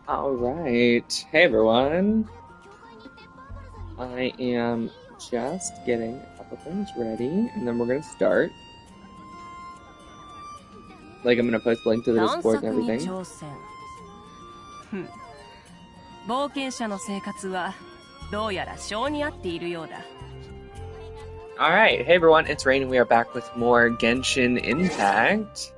All right. Hey, everyone. I am just getting a couple things ready, and then we're going to start. Like, I'm going to post a link to the Discord and everything. 冒険者の生活はどうやら性に合っているようだ。 Alright, hey everyone, it's Rain and we are back with more Genshin Impact.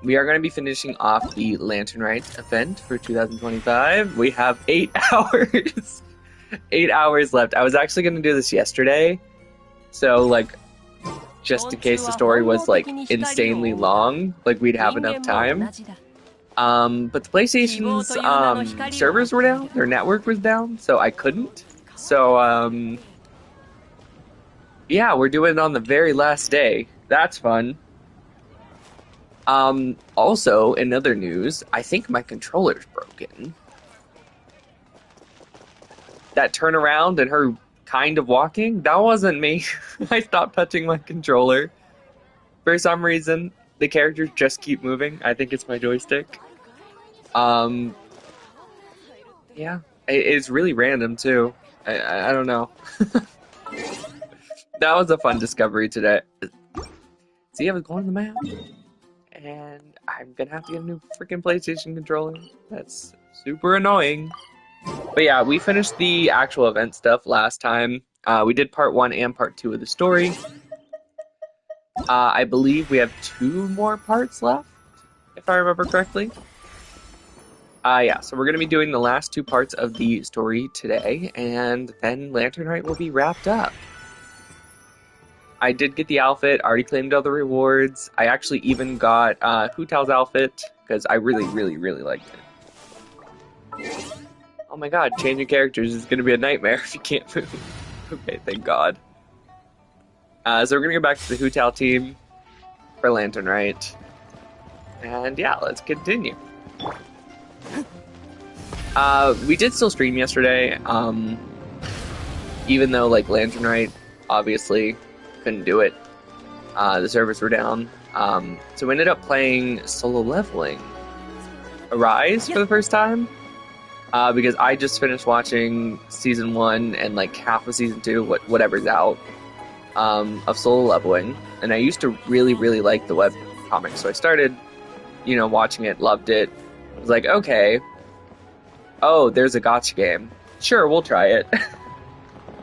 We are going to be finishing off the Lantern Rite event for 2025. We have 8 hours. 8 hours left. I was actually going to do this yesterday. So, like, just in case the story was, like, insanely long, like, we'd have enough time. But the PlayStation's servers were down, their network was down, so I couldn't. So, yeah, we're doing it on the very last day. That's fun. Also, in other news, I think my controller's broken. That turnaround and her kind of walking, that wasn't me. I stopped touching my controller. For some reason, the characters just keep moving. I think it's my joystick. Yeah, it's really random too. I don't know. That was a fun discovery today. See, I was going to the map, and I'm gonna have to get a new freaking PlayStation controller. That's super annoying. But yeah, we finished the actual event stuff last time. We did part 1 and part 2 of the story. I believe we have 2 more parts left, if I remember correctly. Yeah, so we're going to be doing the last 2 parts of the story today, and then Lantern Rite will be wrapped up. I did get the outfit, already claimed all the rewards. I actually even got Hu Tao's outfit, because I really, really, really liked it. Oh my god, changing characters is going to be a nightmare if you can't move. Okay, thank god. So we're going to go back to the Hu Tao team for Lantern Rite. And yeah, let's continue. We did still stream yesterday, even though, like, Lantern Rite obviously couldn't do it. The servers were down. So we ended up playing solo leveling Arise for the first time, because I just finished watching season 1 and like half of season 2, whatever's out, of solo leveling. And I used to really, really like the web comic, so I started, watching it, loved it. I was like, okay, oh, there's a gacha game. Sure, we'll try it.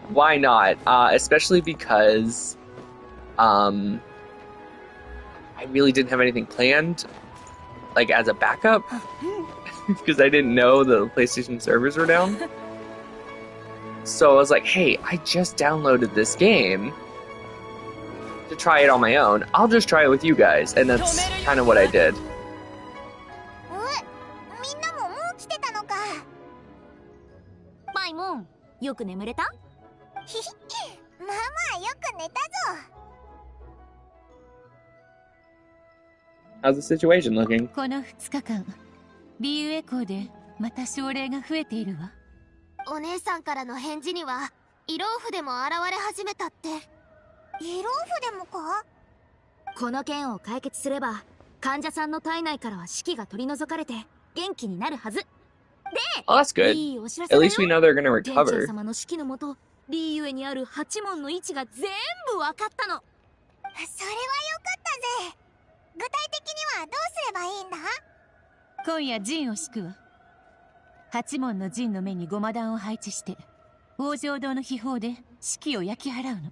Why not? Especially because I really didn't have anything planned, like, as a backup, because I didn't know the PlayStation servers were down. So I was like, hey, I just downloaded this game to try it on my own. I'll just try it with you guys, and that's kind of what I did. How's the situation looking? この2日間、リーウエコーでまた症例が増えているわ。お姉さんからの返事には、イローフでも現れ始めたって。イローフでもか？この件を解決すれば、患者さんの体内からは死気が取り除かれて元気になるはず。で、Oh, that's good. At least we know they're gonna recover. ジェン様の指揮のもと、リーウエにある8門の位置が全部分かったの。それはよかったぜ。具体的にはどうすればいいんだ？今夜陣を敷くわ。8門の陣の目にごま弾を配置して、王城堂の秘宝で士気を焼き払うの。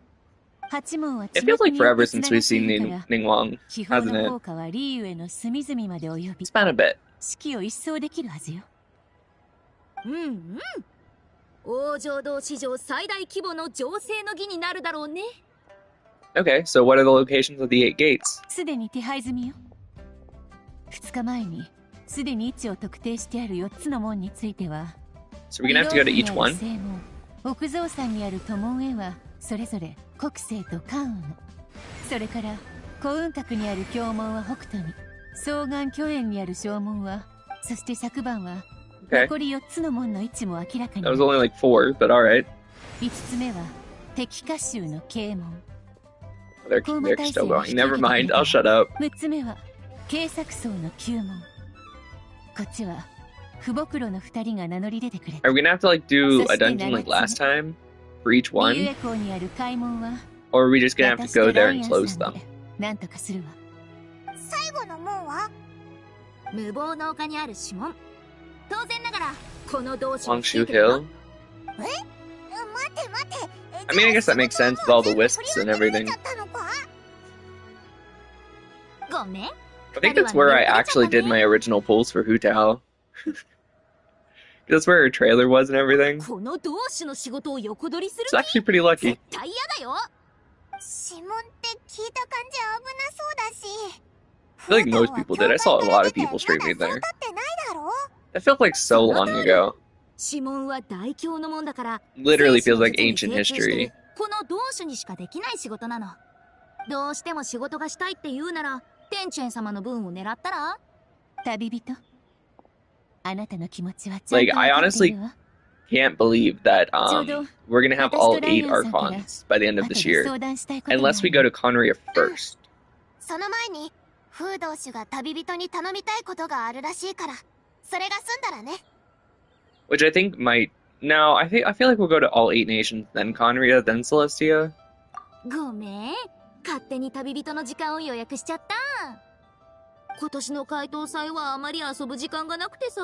8門は It feels like forever since we've seen Ningguang, 秘宝 hasn't の it? 効果はリーウエの隅々まで及び、 It's been a bit. 士気を一掃できるはずよ。うんうん。王城堂史上最大規模の情勢の儀になるだろうね。Okay, so what are the locations of the 8 gates? すでに手配済みよ。2日前にすでに位置を特定してある4つの門については、 So we're gonna have to go to each one? 奥蔵山にある都門へはそれぞれ国政と関羽の、それから古雲閣にある経門は北斗に、双眼巨園にある正門は、そして昨晩は残り4つの門の位置も明らかに。 That was only like 4, but alright. 5つ目は敵家衆の啓門。 They're still going. Never mind, I'll shut up. 6つ目は警察層の9門。こっちは父母黒の2人が名乗り出てくれ Are we gonna have to like do a dungeon like last time for each リュウ one? エ港にある開門は Or are we just gonna have to 私と go ラ there イ and アン close さん them? でなんとかするわ。最後の門は無謀の丘にある指紋。当然ながらこの同士を Longshoe Hill? 待て待て。 I mean, I guess that makes sense with all the wisps and everything. ごめん。 I think that's where I actually did my original pulls for Hu Tao. That's where her trailer was and everything. この同士の仕事を横取りする It's actually pretty lucky. 絶対嫌だよ。指紋って聞いた感じ危なそうだし。 I feel like most people did. I saw a lot of people streaming there. That felt like so long ago. 指紋は大凶のもんだから。 Literally feels like ancient history. この同種にしかできない仕事なの。どうしても仕事がしたいって言うなら、天チェン様の分を狙ったら？旅人、あなたの気持ちはちゃん Like, と I 分かってい honestly るわ。 can't believe that we're gonna have all 8 私とライアンさんから Archons by the end of 後 this で year. 相談したいことがある Unless we go to Conria first. その前に、風同種が旅人に頼みたいことがあるらしいから、それが済んだらね。 Which I think might... No, I feel like we'll go to all 8 nations, then Conria, then Celestia. ごめん。勝手に旅人の時間を予約しちゃった。今年の解答祭はあまり遊ぶ時間がなくてさ。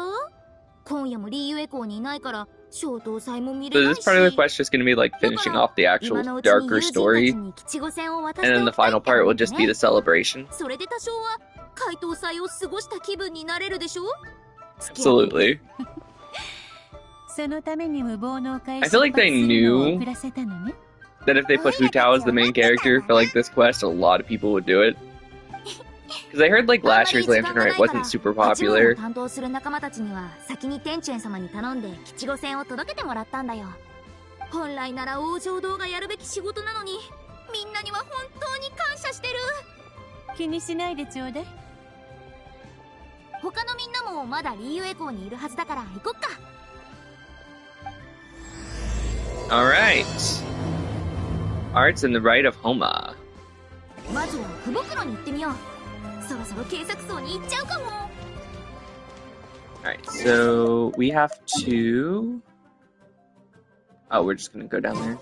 今夜もリーユエ港にいないから、消灯祭も見れ So ない this し。 part of the quest is going to be like finishing off the actual darker story. And then the final part will just be the celebration. それで多少は解答祭を過ごした気分になれるでしょ? Absolutely. そのために無謀の丘へ I feel like they 出発するのを knew 遅らせたのね。 that if they put Hu Tao as the main character for like this quest, a lot of people would do it. Because I heard like last year's Lantern Rite wasn't super popular. 担当する仲間たちには先に天チェン様に頼んで吉五線を届けてもらったんだよ。本来なら往生堂がやるべき仕事なのに、みんなには本当に感謝してる。気にしないでちょうだい。他のみんなもまだリーユエ港にいるはずだから行こっか。 Alright. Arts in the Rite of Homa. まずは福袋に行ってみよう。そろそろ警察層に行っちゃうかも。 Alright, so we have to... Oh, we're just gonna go down there.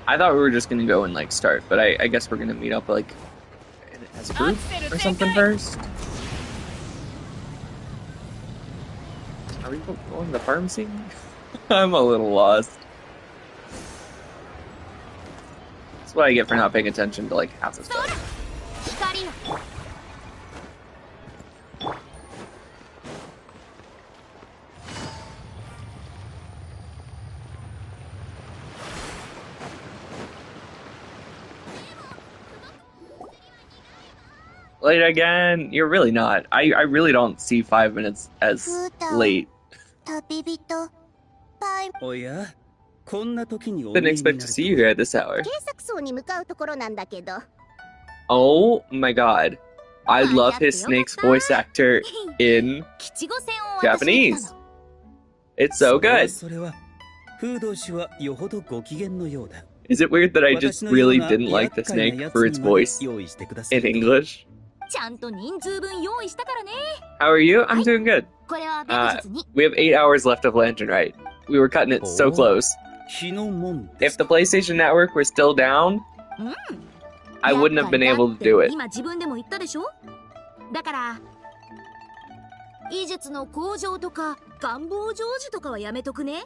I thought we were just gonna go and like start, but I guess we're gonna meet up like as a group or something first. Are we going to the pharmacy? I'm a little lost. That's what I get for not paying attention to like half the stuff. Late again? You're really not. I really don't see 5 minutes as late. Didn't expect to see you here at this hour. Oh my god. I love his Snake's voice actor in Japanese. It's so good. Is it weird that I just really didn't like the snake for its voice in English? How are you? I'm doing good. We have 8 hours left of Lantern Rite. We were cutting it so close. If the PlayStation Network were still down, I wouldn't have been able to do it. だから技術の向上とか願望成就とかはやめとくね。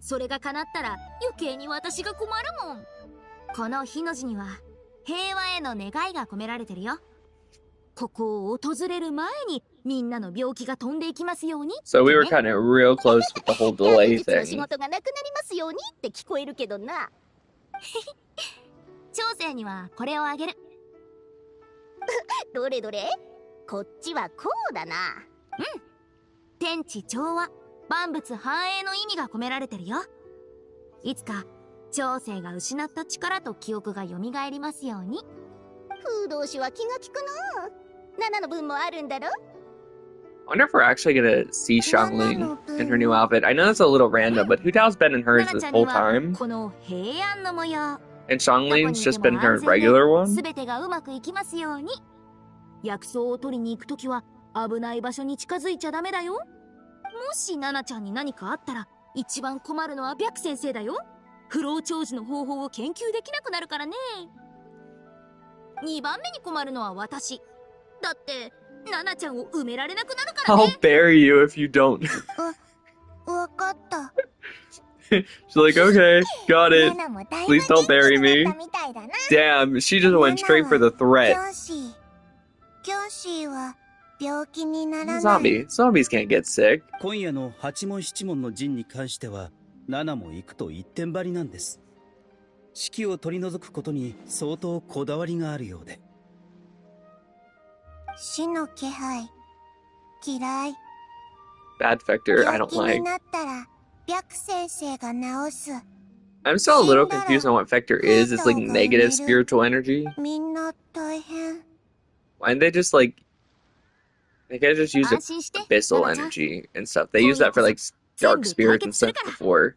それが叶ったら余計に私が困るもん。この火の字には平和への願いが込められてるよ。ここを訪れる前にみんなの病気が飛んでいきますように。So we were kind of real close with the whole delay 技術の thing. 仕事がなくなりますようにって聞こえるけどな。長生にはこれをあげる。どれどれ？こっちはこうだな。うん。天地調和、万物繁栄の意味が込められてるよ。いつか長生が失った力と記憶が蘇りますように。風同士は気が利くな。7の分もあるんだろ。wonder if we're actually gonna see Xiangling in her new outfit. I know that's a little random, but Hu Tao's been in hers this whole time. この平安の模様 And Xiangling's just been her regular one. すべてがうまくいきますように。薬草を取りに行くときは危ない場所に近づいちゃダメだよ。もしナナちゃんに何かあったら一番困るのは白先生だよ。不老長寿の方法を研究できなくなるからね。2番目に困るのは私。だってナナちゃんを埋められなくなるからね。I'll bury you if you don't. わかった。 She's like, okay, got it. Please don't bury me. Damn, she just went straight for the threat. Zombies can't get sick. 今夜の八問七問の陣に関しては、7も行くと一点張りなんです。死期を取り除くことに相当こだわりがあるようで。死の気配嫌い。 Bad Vector, I don't 病気に like. なったら白先生が治す。 I'm still a little confused on what Vector is. It's like negative spiritual energy. みんな大変。 Why didn't they just like... They could just use abyssal energy and stuff. They use that for like dark spirits and stuff before.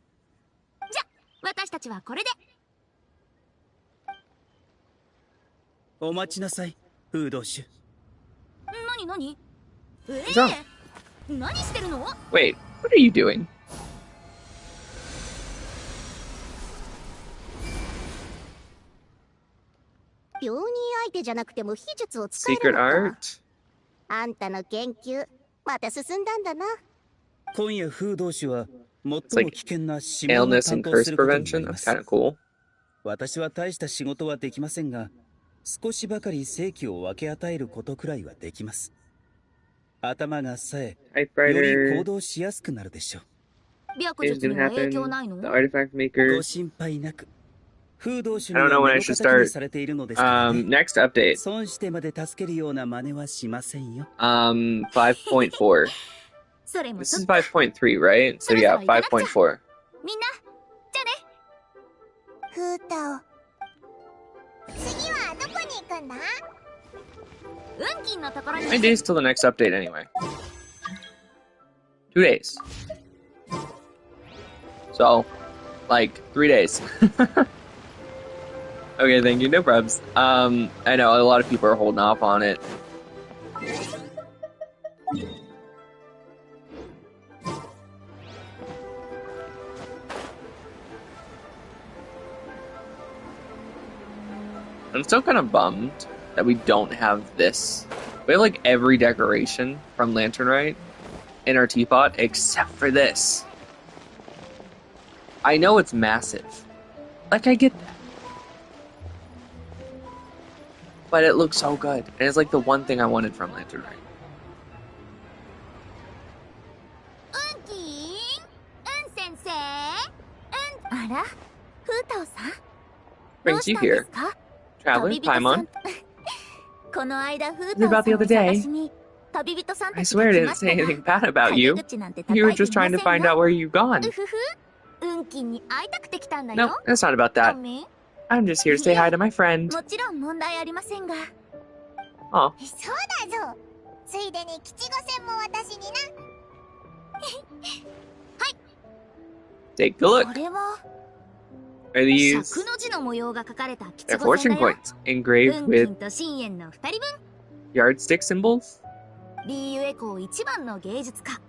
じゃ、私たちはこれで。お待ちなさい、フードシュ。何？ What's wrong? 何してるの？ Wait, what are you doing? Secret art? あんたの研究また進んだんだな。今夜フードシュは最も It's like 危険な指紋を illness 担 and 当 curse することになり prevention. ま That's す。 kind of cool. 私は大した仕事はできませんが、少しばかり正気を分け与えることくらいはできます。頭が冴え、より Typewriter. 行動しやすくなるでしょう。白 Is 術 gonna には影響 happen. ないの？ The artifact maker. ご心配なく。フードシュ I に don't know は when 目 I の should 敵に start. されているのですからね。 Next update. 損してまで助けるような真似はしませんよ。5.4. それも This そ is っか。 5.3, right? So yeah, 5.4. みんな、じゃあね。フータオ。次はどこに行くんだ？運金のところに。 9 days till the next update anyway. 2 days. So, like, 3 days. Okay, thank you, no probs. I know a lot of people are holding off on it. I'm still kind of bummed that we don't have this. We have like every decoration from Lantern Rite in our teapot except for this. I know it's massive. Like, I get that. But it looks so good. And it's like the one thing I wanted from Lantern Rite. 運金？運先生？あら？フータオさん？ Brings you here. Traveling Paimon. この間フー What タオ about さ the んを other day? 探しに旅人さん I たちが swear I 来 didn't ました say が anything bad about 陰 you. 口なんて You were 叩い just ていま trying to せん find よ。 out where you've gone. うふふ。運金に会いたくて来たんだ No, よ。 that's not about ご that. めん。 I'm just here to say hi to my friend. もちろん問題ありませんが。 Aw. そうだぞ。ついでに吉五線も私にな。Take a look. これは Are these 尺の字の模様が描かれた吉 they're 五線 fortune だよ。 coins engraved 運金 with と深淵の二人分。 yardstick symbols? B ゆえ校一番の芸術家。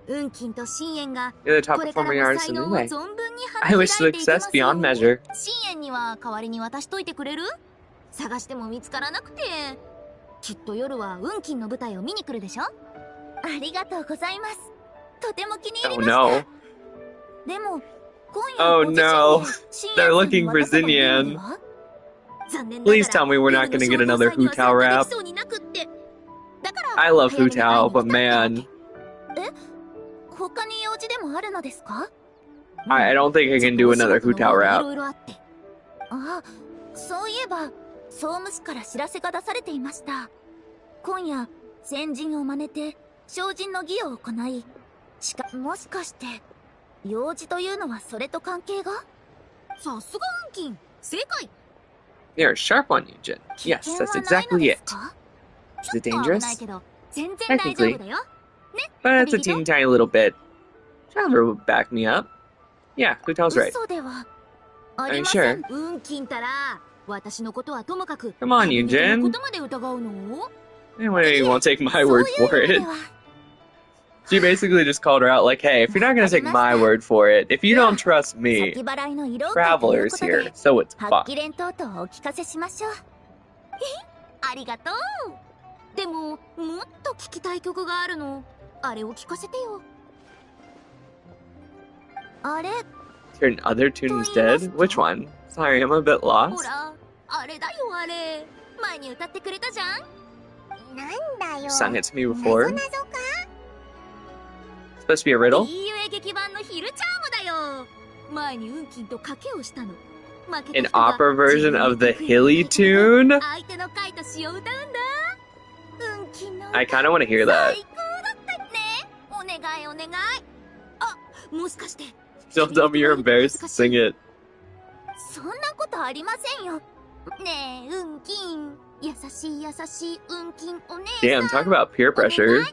運金と深淵が You're the top これから performing の artist 才 in the 能を way. 存分に I 花 wish 開いていきま success すよ beyond うに。 measure. 深淵には代わりに渡しといてくれる？探しても見つからなくて。きっと夜は運金の舞台を見に来るでしょ？ありがとうございます。とても気に入り Oh ました。 no. でも、今夜 Oh ご自身 no. で深 They're 淵 looking に for 渡せばいい Zinnian. のでは？残念ながら Please tell me we're not gonna get another Hu Tao rap. I love Hu Tao, but man, 他に用事でもあるのですか？ I don't think I can do another Hu Tao rap. あ、そういえば総務士から知らせが出されていました。今夜先人を真似て精進の儀を行い、もしかして用事というのはそれと関係が？さすが運金、正解。 You're sharp on you, Jin. Yes, that's exactly it. Is it dangerous? Technically. but it's a teeny tiny little bit. Traveler would back me up. Yeah, Hutel's right. Are you sure? Come on, Yunjin. Anyway, you won't take my word for it. She basically just called her out like, hey, if you're not gonna take my word for it, if you don't trust me, Traveler's here, so it's fine. ありがとう。でも、もっと聞きたい曲があるの。あれを聞かせてよ。あれ Certain other tune is dead? Which one? Sorry, I'm a bit ほ lost. ら、あれだよあれ。前に歌ってくれたじゃん。なんだよ。Sung it to me before. 謎か Supposed to be a riddle? いいえ劇版のヒルチャームだよ。前に運金と賭けをしたの。 An opera version of the Hilly tune? I kind of want to hear that. Don't tell me you're embarrassed to sing it. Damn, talk about peer pressure.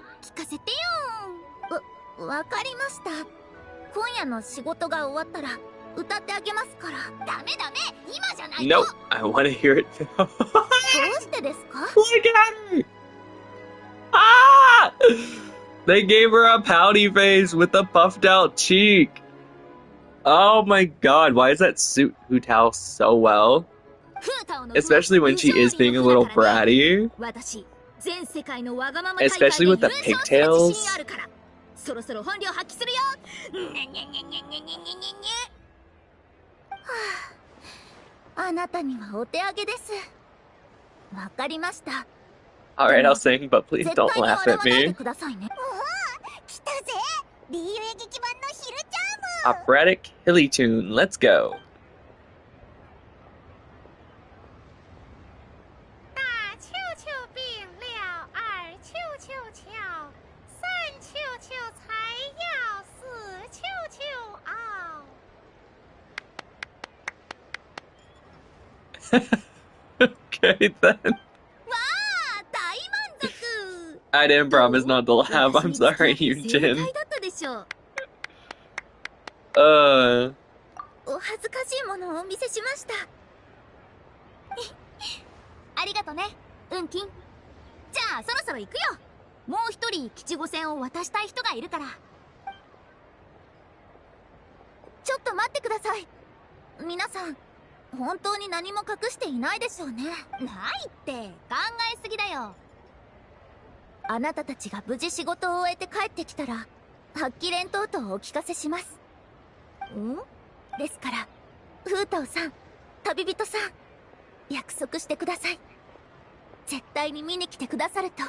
わかりました。今夜の仕事が終わったら 歌ってあげますから。ダメダメ、今じゃないと。 Nope, I want to hear it now. どうしてですか? Look at her! Ah! They gave her a pouty face with a puffed out cheek. Oh my god, why does that suit Hutao so well? Especially when she is being a little bratty. Especially with the pigtails. そろそろ本領発揮するよ。あなたにはお手上げです。わかりました。 Alright, I'll sing, but please don't laugh at me. 来たぜ。リーユエ劇版のヒルチャーム。 Operatic Hilly tune, let's go. 大球球病了，二球球巧，三球球才要，四球球熬。 Okay then. I didn't promise not to laugh. I'm sorry, Yunjin. お恥ずかしいものをお見せしました。ありがとね、運金。じゃあそろそろ行くよ。もう一人吉五線を渡したい人がいるから。ちょっと待ってください。皆さん、本当に何も隠していないでしょうね。ないって考えすぎだよ。あなたたちが無事仕事を終えて帰ってきたら発揮連等々をお聞かせします。んですからフータオさん、旅人さん、約束してください。絶対に見に来てくださると。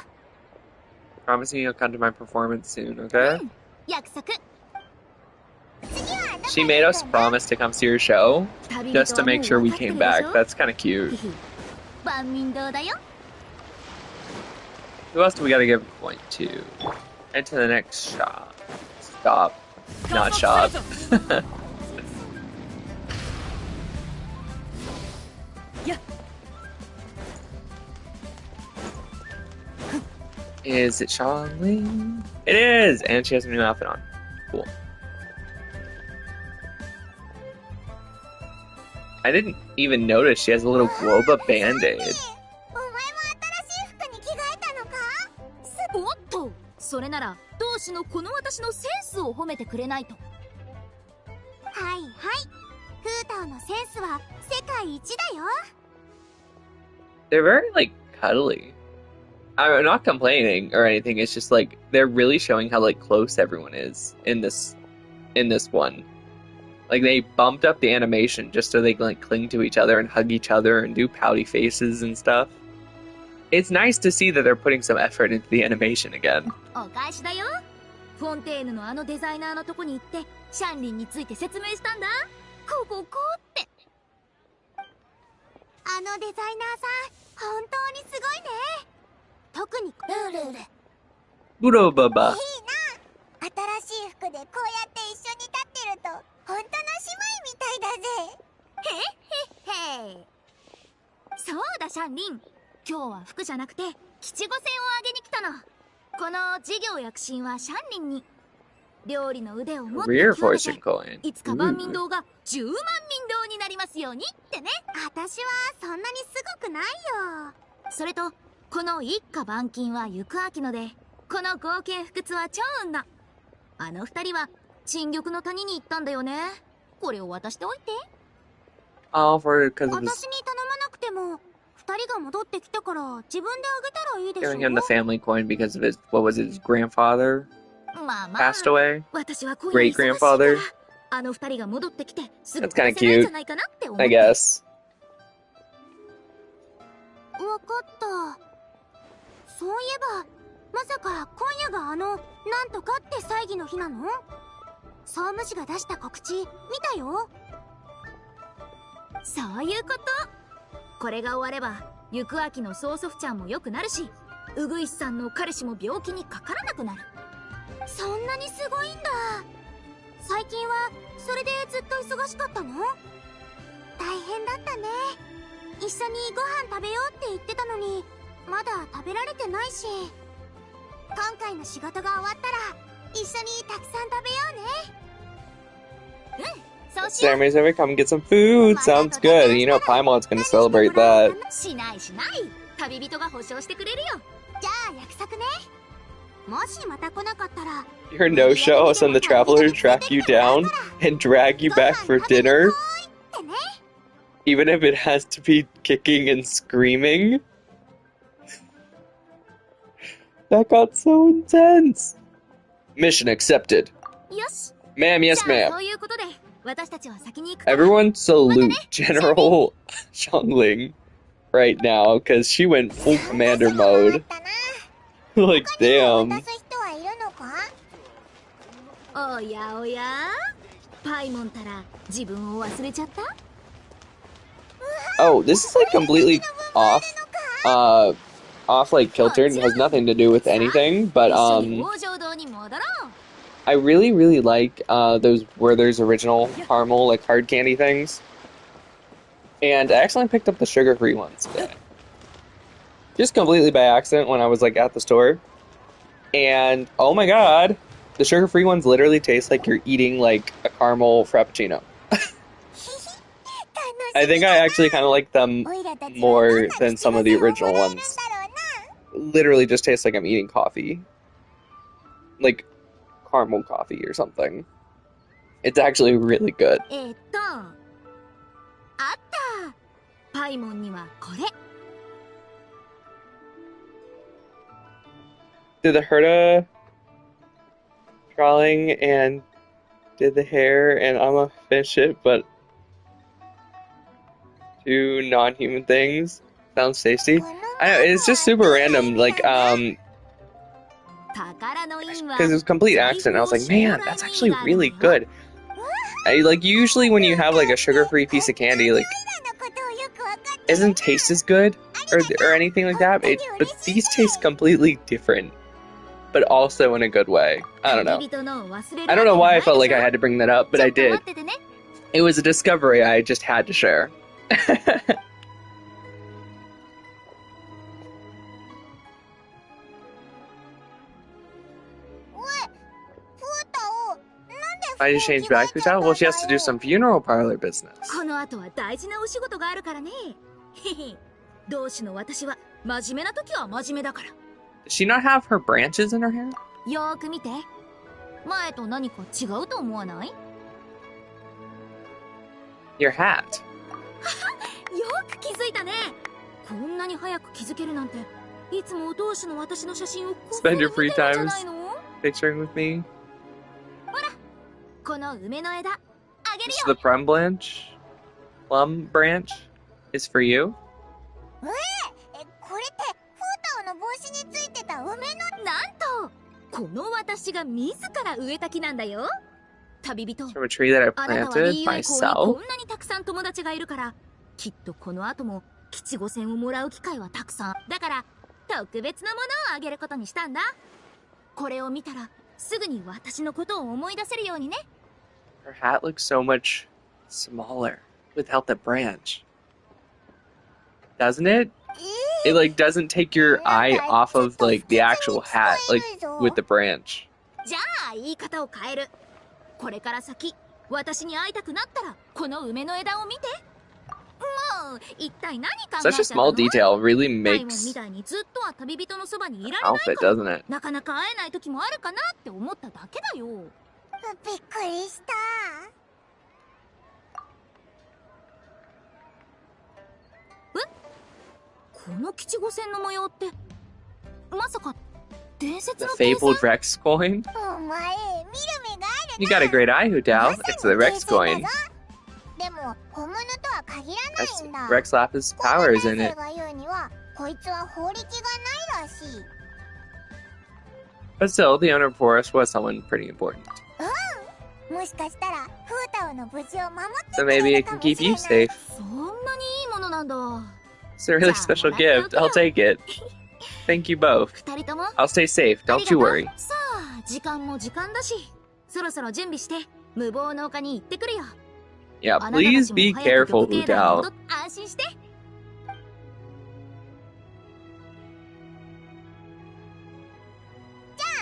Promising you'll come to my performance soon, okay? 約束。 She made us promise to come see her show just to make sure we came back. That's kind of cute. 万民堂だよ。 Who else do we gotta give a point to? And to the next shop. Stop. Not shop. Is it Shaolin? It is! And she has a new outfit on. Cool. I didn't even notice she has a little Globa band-aid. おっと、それなら同志のこの私のセンスを褒めてくれないと。はいはい、フータオのセンスは世界一だよ。 They're very, like, cuddly. I'm not complaining or anything, it's just, like, they're really showing how, like, close everyone is in this one. Like, they bumped up the animation just so they can, like, cling to each other and hug each other and do pouty faces and stuff. It's nice to see that they're putting some effort into the animation again. お返しだよ。フォンテーヌのあのデザイナーのとこに行ってシャンリンについて説明したんだ。こうって。あのデザイナーさん、本当にすごいね。特にルール。ブロババ。いいな。新しい服でこうやって一緒に立ってると本当の姉妹みたいだぜ。へっへっへ。そうだシャンリン。今日は服じゃなくて吉五線をあげに来たの。この事業躍進はシャンリンに。料理の腕をもっと Rear 極めて fortune coin. いつか万民堂が10万民堂になりますようにってね。私はそんなにすごくないよ。それとこの一家万金は行く秋ので、この合計不屈は超運だ。あの二人は陳玉の谷に行ったんだよね。これを渡しておいて。All for because 私 of に his 頼まなくても二人が戻ってきたから自分であげたらいいでしょ。 giving him the family coin because of his what was it, his grandfather まあまあ passed away. 私は今夜忙しいから Great-grandfather? あの二人が戻ってきてすぐ That's kinda 渡せないん cute, じゃないかなって思って。 I guess. わかった。そういえばまさか今夜がなんとかって祭儀の日なの？総務士が出した告知見たよ。そういうこと。これが終われば行く秋の曽祖父ちゃんも良くなるし、うぐいすさんの彼氏も病気にかからなくなる。そんなにすごいんだ。最近はそれでずっと忙しかったの？大変だったね。一緒にご飯食べようって言ってたのにまだ食べられてないし、今回の仕事が終わったら一緒にたくさん食べようね。そうしよう。 Sammy's ever come get some food. Sounds good. You know Paimon's gonna celebrate that. しないしない。旅人が保証してくれるよ。じゃあ約束ね。もしまた来なかったら Your no-show will send the traveler to track you down and drag you back for dinner, ってね。 even if it has to be kicking and screaming. That got so intense. Mission accepted. よし。 Ma'am, yes, じゃあ ma'am. そういうことで私たちは先に行くから。 Everyone salute General Xiangling right now, because she went full commander mode. Like, 渡 damn. す人はいるのか？おやおや、パイモンたら自分を忘れちゃった？ Oh, this is like completely off, off like kilter and has nothing to do with anything, but 一緒に王城堂に戻ろう。 I really, really like those Werther's original caramel like hard candy things. And I accidentally picked up the sugar-free ones today. Just completely by accident when I was like at the store. And oh my god, the sugar-free ones literally taste like you're eating like a caramel frappuccino. I think I actually kind of like them more than some of the original ones. Literally just tastes like I'm eating coffee. Like caramel coffee or something. It's actually really good. あった。パイモンにはこれ。 Did the Herta drawing and did the hair, and I'm gonna finish it, but two non-human things. Sounds tasty. I know, it's just super random, like, 宝の印は because it was a complete accident. I was like, man, that's actually really good. Like, usually when you have, like, a sugar-free piece of candy, like, it doesn't taste as good, or anything like that, but these taste completely different. But also in a good way. I don't know. I don't know why I felt like I had to bring that up, but I did. It was a discovery I just had to share. I just changed back to town. Well, she has to do some funeral parlor business. この後は大事なお仕事があるからね。へへ。同志の私は真面目な時は真面目だから。 Does she not have her branches in her hair? よーく見て。前と何か違うと思わない？ Your hat. よく気づいたね。こんなに早く気づけるなんて、いつも同志の私の写真をこっそり Spend 見 your てる free んじゃ times ないの？ picturing with me. この梅の枝、あげる This よ。 is the plum branch is for you. これってフータオの帽子についてた梅の。なんと、この私が自ら植えた木なんだよ。旅人。 From a tree that I あなたは planted リーユエコーに myself. こんなにたくさん友達がいるから、きっとこの後も吉五千をもらう機会はたくさん。だから特別なものをあげることにしたんだ。これを見たらすぐに私のことを思い出せるようにね。 Her hat looks so much smaller without the branch. Doesn't it? it like doesn't take your eye off of like the actual hat, like with the branch. じゃあ言い方を変える。これから先私に会いたくなったらこの梅の枝を見て。もう一体何考えたの？ Such a small detail really ダイモン makes みたいにずっとは旅人のそばにいら an れない outfit, から doesn't it? なかなか会えない時もあるかなって思っただけだよ。びっくりした。この吉五線の模様ってまさか伝説 The の停戦？ fabled Rex coin? お前見る目がある You got a great eye, Hutao. It's the Rex coin. でも本物とは限ら That's ないんだ。 Rex Lapis' power is in it. が言うにはこいつは法力がないらしい。 But still, the owner of Forest was someone pretty important. もしかしたらフータオの無事を守って So くれ maybe る it か can も keep しれ you ない safe. そんなにいいものなんだ。 It's a really special gift. I'll take it. Thank you both. 二人とも I'll stay safe. Don't you worry. さあ時間も時間だしそろそろ準備して無謀の丘に行ってくるよ。 Yeah, あなたたち please も be 早く careful, 玉形台に戻 Hutao. っ安心して。じゃ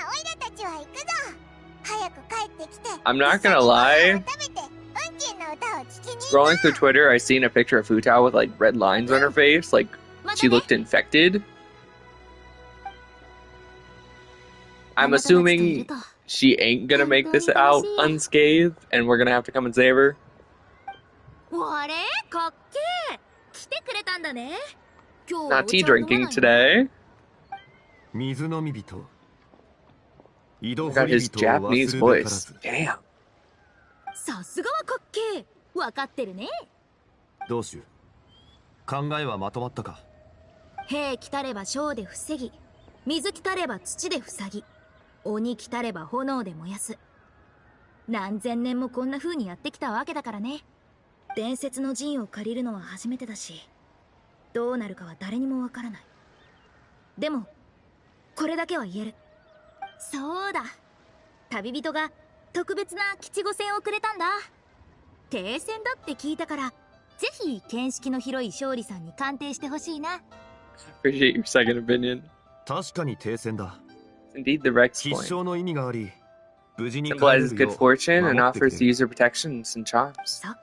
あオイラたちは行くぞ。早く帰ってきて I'm not gonna lie. 食べて運賃の歌を聞きに Scrolling through Twitter, I seen a picture of Hutao with like red lines on her face, like また she ね looked infected. あ I'm なたたちといる assuming と she ain't gonna make this out unscathed, and we're gonna have to come and save her. あれかっけー。来てくれたんだね。今日は Not お tea 茶を飲ま drinking ないの？ today. 水飲み人井戸 I got 掘り his 人を忘 Japanese るべから voice. ず。 Damn. さすがはかっけー。わかってるね。どうしゅう、考えはまとまったか？兵来たれば小で防ぎ、水来たれば土で塞ぎ、鬼来たれば炎で燃やす。何千年もこんな風にやってきたわけだからね。伝説の陣を借りるのは初めてだし、どうなるかは誰にもわからない。でもこれだけは言える。そうだ、旅人が特別な吉五線をくれたんだ。停戦だって聞いたから、ぜひ見識の広い勝利さんに鑑定してほしいな。 Appreciate your second opinion. 確かに停戦だ。 Indeed, the Rex 必 coin 勝の意味があり、無事に帰れ symbolizes るよ good う fortune and 守ってく offers れ the る。 user protections and charms. そっか。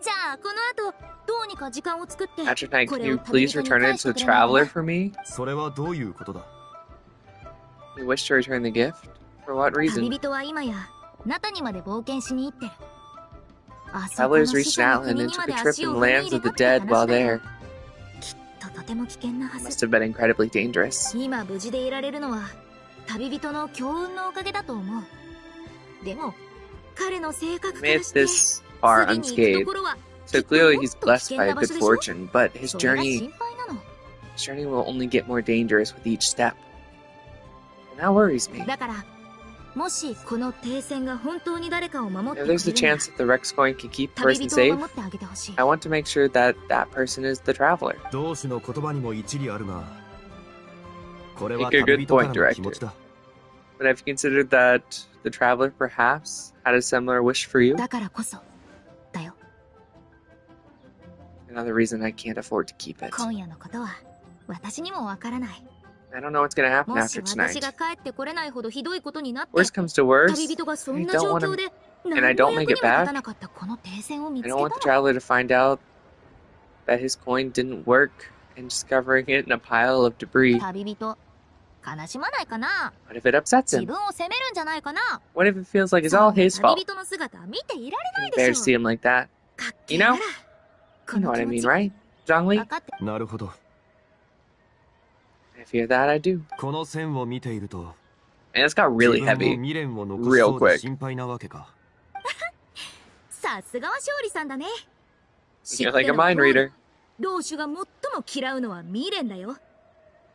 じゃあこの後どうにか時間を作って After night, こ can れ you を旅 please 人に return 返 it し to て the くれないか traveler な。 for me? それはどういうことだ？ You wish to return the gift? For what 旅 reason? 人は今やナタにまで冒険しに行ってる。あそこの Travelers 死 reached 者 an の island 国 and にま took で a trip 足 in を the 踏み lands 入 of れ the たって dead 話 while だよ。 there. きっととても危険なは Must ず。 have been incredibly dangerous. 今無事でいられるのは旅人の強運のおかげだと思う。でも彼の性格か Made ら it して this far 次に行くと unscathed, ころは so clearly he's blessed by a good fortune, but his それが journey 心配なの。 will only get more dangerous with each step. And that worries me. だからもしこの停戦が本当に誰かを守って If くれ there's a るなら chance that the Rex coin can keep the 旅 person 人を safe, 守ってあげてほしい。 I want to make sure that that person is the traveler. 同志の言葉にも一理あるが、これは Make a 旅 good 人か point, らの気持ち director. だ。 But have you considered that the traveler perhaps had a similar wish for you? だからこそだよ。 Another reason I can't afford to keep it. 今夜のことは私にもわからない。 I don't know what's gonna happen もし after 私 tonight. が帰ってこれないほどひどいことになって Worst comes to worst, 旅人がそん I な don't 状 want 況 to. で and I 何 don't の make 役 it にも立 back. たなかったこの停戦を見つ I け don't た want the ら traveler to find out that his coin didn't work and discovering it in a pile of debris. 旅人悲しまないかな。 What if it upsets 自 him? 分を責めるんじゃないかな。 What if it feels like it's そ all んな his 旅 fault? 人の姿見ていられない He で bears し see ょ。 him like that. かっけ You えな know? らこ You know の what 気 I 持 mean, ち right? Zhongli? 分かって。なるほど。 I fear that I do. この線を見ていると、 And it's got 自 really 分も heavy. 未練を残し Real そうで quick. 心配なわけか。さすがは勝利さんだね。 You're like a mind reader. 同種が最も嫌うのは未練だよ。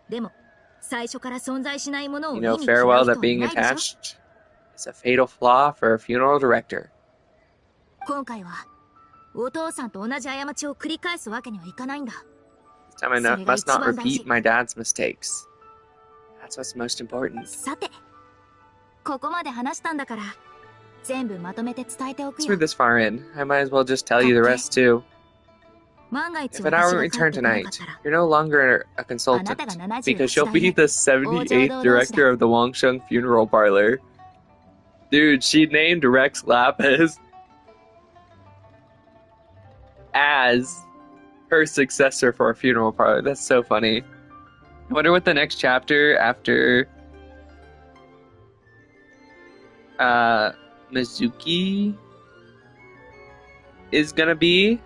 でも最初から存在しないものを You 見 know に嫌う farewell 人 that はい being ないでしょ。 attached is a fatal flaw for a funeral director. 今回はお父さんと同じ過ちを繰り返すわけにはいかないんだ。 This time I So must not it's repeat my dad's mistakes. That's what's most important. さてここまで話したんだから全部まとめて伝えておく Since よ。 we're this far in, I might as well just tell you the rest too. If I don't return tonight, you're no longer a consultant, because you'll be the 78th director of the Wangsheng Funeral Parlor. Dude, she named Rex Lapis as her successor for a funeral parlor. That's so funny. I wonder what the next chapter after Mizuki is gonna be.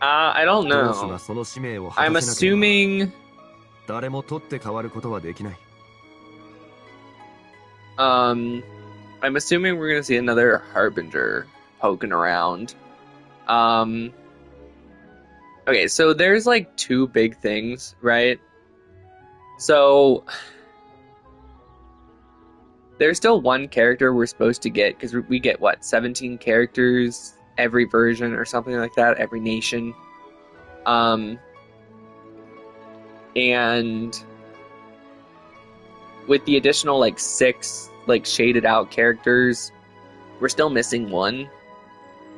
I don't know. I'm assuming we're gonna see another Harbinger poking around. Okay, so there's like two big things, right? So there's still one character we're supposed to get, because we get, what, 17 characters every version or something like that, every nation. And with the additional, like, 6, like, shaded out characters, we're still missing one.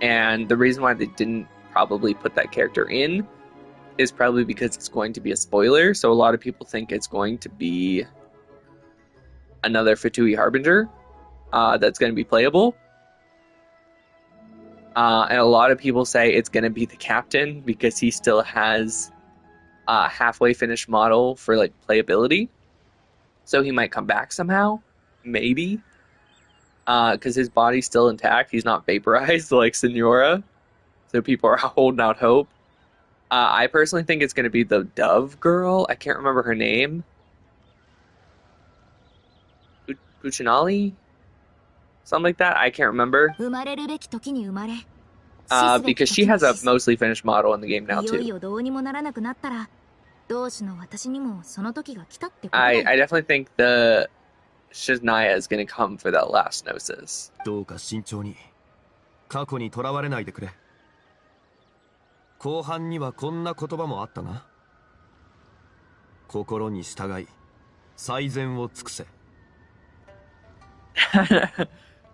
And the reason why they didn't probably put that character in is probably because it's going to be a spoiler. So a lot of people think it's going to be another Fatui Harbinger that's going to be playable. And a lot of people say it's going to be the captain because he still has a halfway finished model for like playability. So he might come back somehow, maybe. Because his body's still intact. He's not vaporized like Senora. So people are holding out hope. I personally think it's going to be the Dove girl. I can't remember her name. Kuchinali? Something like that. I can't remember. Because she has a mostly finished model in the game now, too. I definitely think the Shiznaya is going to come for that last Gnosis.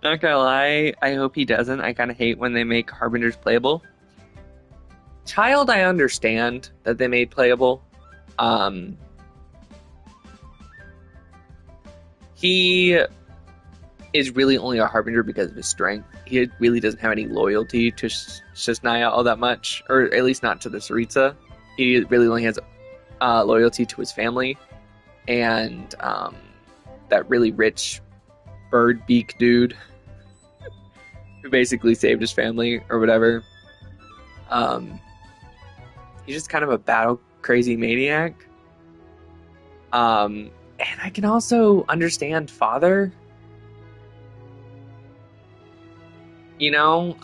Not gonna lie, I hope he doesn't. I kind of hate when they make Harbingers playable. Child, I understand that they made playable. He is really only a Harbinger because of his strength. He really doesn't have any loyalty to Shiznaya all that much, or at least not to the Tsaritsa. He really only has loyalty to his family, and that really rich bird beak dude who basically saved his family or whatever. He's just kind of a battle crazy maniac. And I can also understand Father. You know,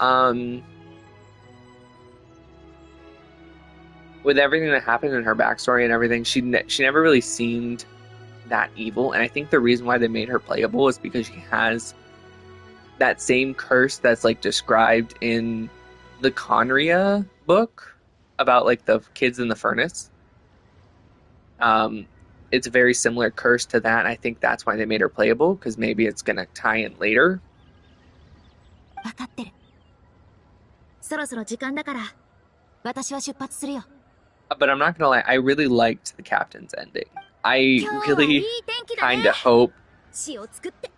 with everything that happened in her backstory and everything, she never really seemed that evil. And I think the reason why they made her playable is because she has that same curse that's like described in the Conria book about like the kids in the furnace. It's a very similar curse to that. And I think that's why they made her playable, because maybe it's going to tie in later. But I'm not gonna lie, I really liked the captain's ending. I really kind of hope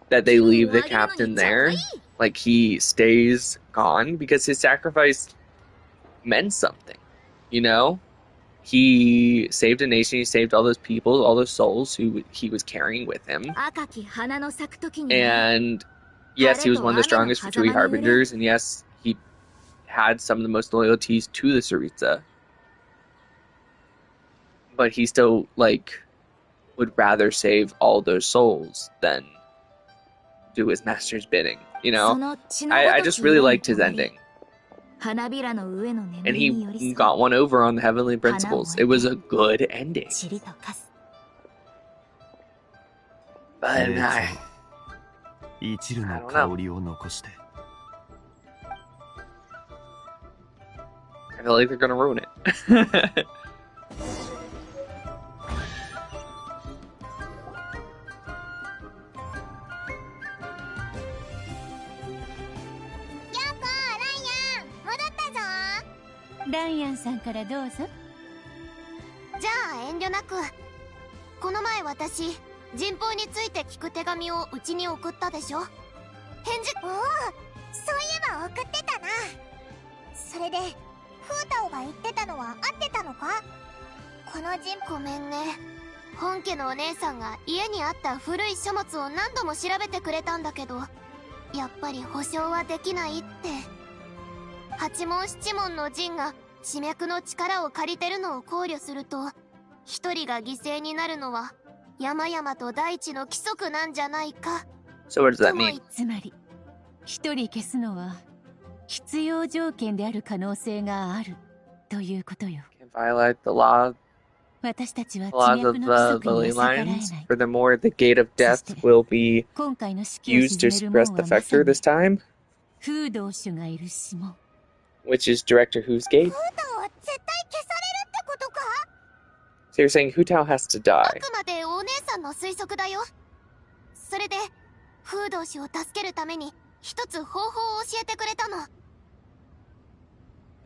that they leave the captain there, like he stays gone, because his sacrifice meant something, you know? He saved a nation, he saved all those people, all those souls who he was carrying with him. And yes, he was one of the strongest Fatui Harbingers, and yes, he had some of the most loyalties to the Tsaritsa. But he still, like, would rather save all those souls than do his master's bidding, you know? I just really liked his ending. And he got one over on the Heavenly Principles. It was a good ending. But I don't know. I feel like they're gonna ruin it. ライアンさんからどうぞ。じゃあ遠慮なく。この前私人望について聞く手紙をうちに送ったでしょ。返事。おお、そういえば送ってたな。それでフータオが言ってたのは合ってたのか？この人。ごめんね。本家のお姉さんが家にあった古い書物を何度も調べてくれたんだけど、やっぱり保証はできないって。八問七問の陣が地脈の力を借りてるのを考慮すると、一人が犠牲になるのは山々と大地の規則なんじゃないか。So what does that mean? つまり一人消すのは必要条件である可能性があるということよ。 Can't violate the law. 私たちは Laws 地 of 脈の規 the 則に ley は逆らえない。 lines. Furthermore, the gate of death will be 今回の式を used to 沈める suppress 門 the はまさ Factor に this time, 風道主がいる指紋。 which is Director Who's Gate. フータオは絶対消されるってことか？ So you're saying Hu Tao has to あ die. くまでお姉さんの推測だよ。それで風道師を助けるために一つ方法を教えてくれたの。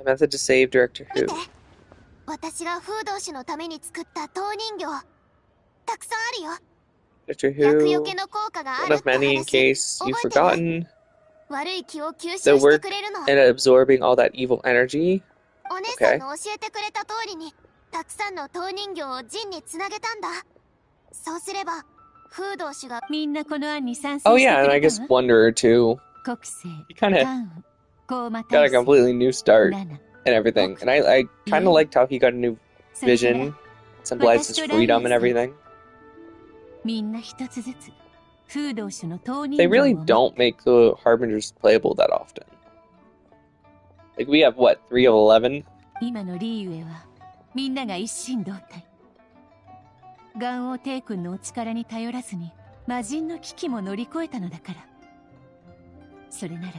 A method to save Director 見 Who. て、私が風道師のために作った陶人形、たくさんあるよ。 Director 厄除 Who. けの効果があ One るっ of て many in 話 case you've 覚えてね。 forgotten. 悪い気を吸収 The して work くれるの。 at absorbing all that evil energy. お姉さんの教えてくれた通りにたくさんの陶人形を陣につなげたんだ。そうすれば風道師が。みんなこの案に賛成 Oh して yeah, く and I れ guess たわ。 Wanderer too. 国政、 He kind of 関羽、高馬 got 大 a 戦、 completely new start 7。 and everything. And I kind of liked how he got a new それから vision, symbolizes freedom and everything. みんな一つずつ風道主の陶人 They 形を really 持っ don't make the Harbingers playable that often. Like, we have, what, 3 of 11? 今のリーウェはみんなが一心同体。元王帝君のお力に頼らずに魔人の危機も乗り越えたのだから。それなら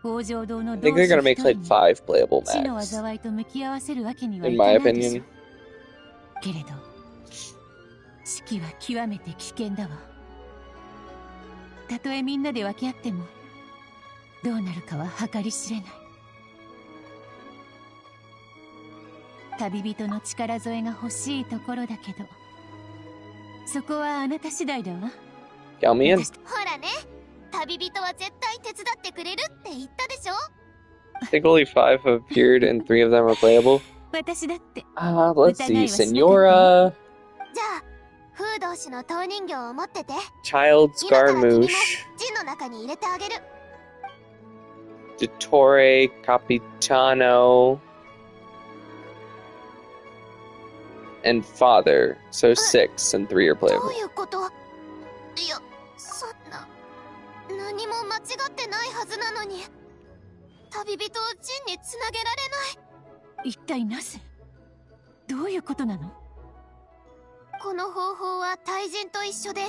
王城堂の I 同 think they're 志 gonna 一 make 人 like に 5 playable 死の max, 災いと向き合わせるわけにはい in か my ないでしょ opinion. けれど死期は極めて危険だわ。たとえみんなで分け合ってもどうなるかは計り知れない。旅人の力添えが欲しいところだけど、そこはあなた次第だわ。 Count me in. ほらね、旅人は絶対手伝ってくれるって言ったでしょ。 I think only 5 have appeared and 3 of them are playable. 私だって。 Let's see. Senora, じゃあ風道師の陶人形を持ってて。 Child 今から君も Scarmouche, 陣の中に入れてあげる。 Dottore, Capitano, and Father. So 6 and 3 are ど playable. ういうこと？いや、そんな何も間違ってないはずなのに、旅人を陣につなげられない。一体なぜ？どういうことなの？この方法は対人と一緒で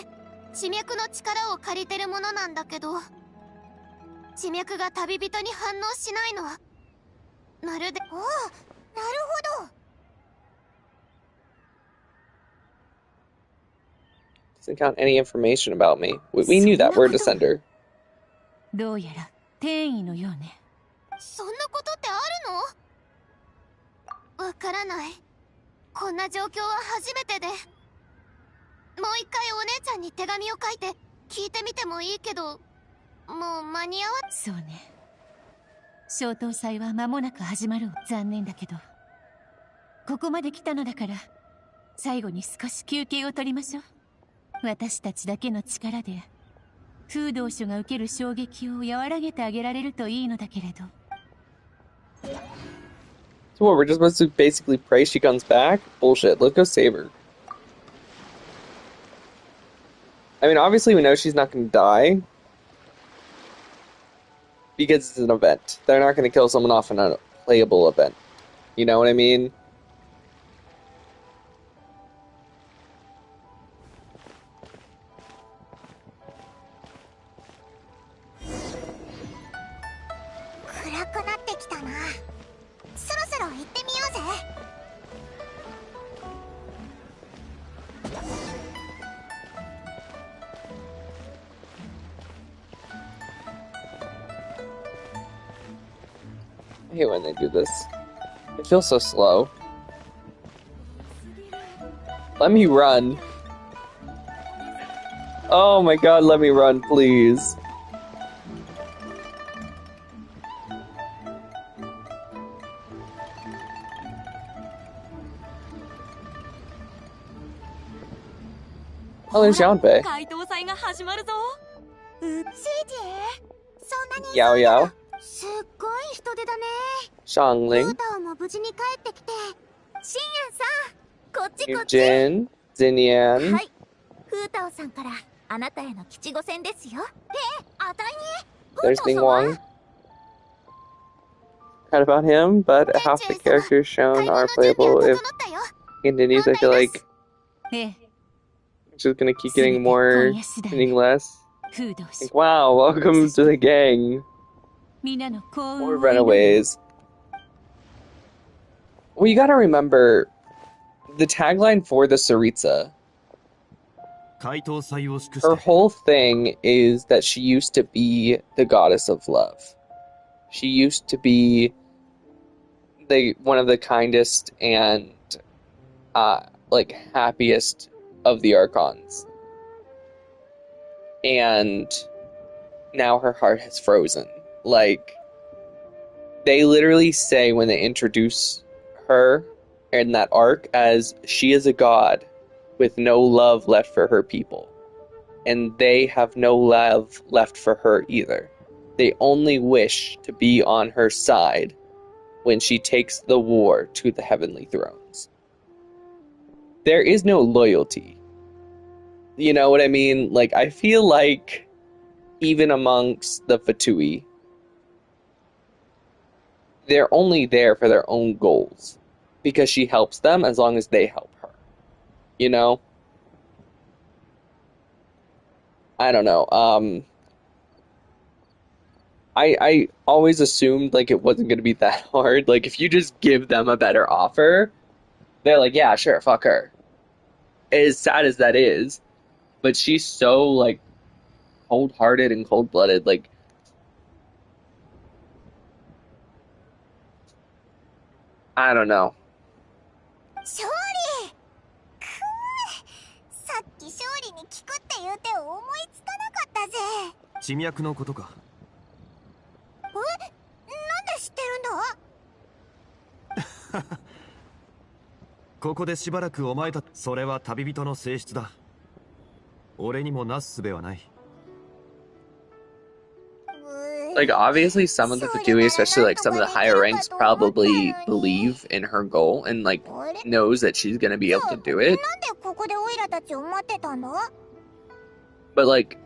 地脈の力を借りてるものなんだけど、地脈が旅人に反応しないの。まるで。おお、なるほど。 Doesn't count any information about me. We knew that. We're a descender. どうやら転移のようね。そんなことってあるの？わからない。こんな状況は初めてで。もう一回お姉ちゃんに手紙を書いて聞いてみてもいいけど、もう間に合わ。そうね。消灯祭は間もなく始まるわ。残念だけどここまで来たのだから最後に少し休憩を取りましょう。私たちだけの力で風道主が受ける衝撃を和らげてあげられるといいのだけれど。 So what, we're just supposed to basically pray she comes back? Bullshit. Let's go save her. I mean, obviously we know she's not going to die. Because it's an event. They're not going to kill someone off in a playable event. You know what I mean? I hate when they do this. It feels so slow. Let me run. Oh my god, let me run, please. Oh, there's Yanbei. Yao Yao. Shangling. Jin. Xinyan. There's Ning Wang. Kind about him, but half the characters shown are playable. If he continues, I feel like it's just gonna keep getting more, getting less. Like, wow, welcome to the gang. More runaways. Well, you gotta remember, the tagline for the Tsaritsa, her whole thing is that she used to be the goddess of love. She used to be one of the kindest and like happiest of the Archons. And now her heart has frozen. Like, they literally say when they introduce her in that arc as she is a god with no love left for her people. And they have no love left for her either. They only wish to be on her side when she takes the war to the heavenly thrones. There is no loyalty. You know what I mean? Like, I feel like even amongst the Fatui, they're only there for their own goals. Because she helps them as long as they help her. You know? I don't know. I always assumed, like, it wasn't going to be that hard. Like, if you just give them a better offer, they're like, yeah, sure, fuck her. As sad as that is, but she's so, like, cold-hearted and cold-blooded. Like, I don't know. Like, obviously some of the Fatui, especially like some of the higher ranks, probably believe in her goal and like knows that she's gonna be able to do it. But like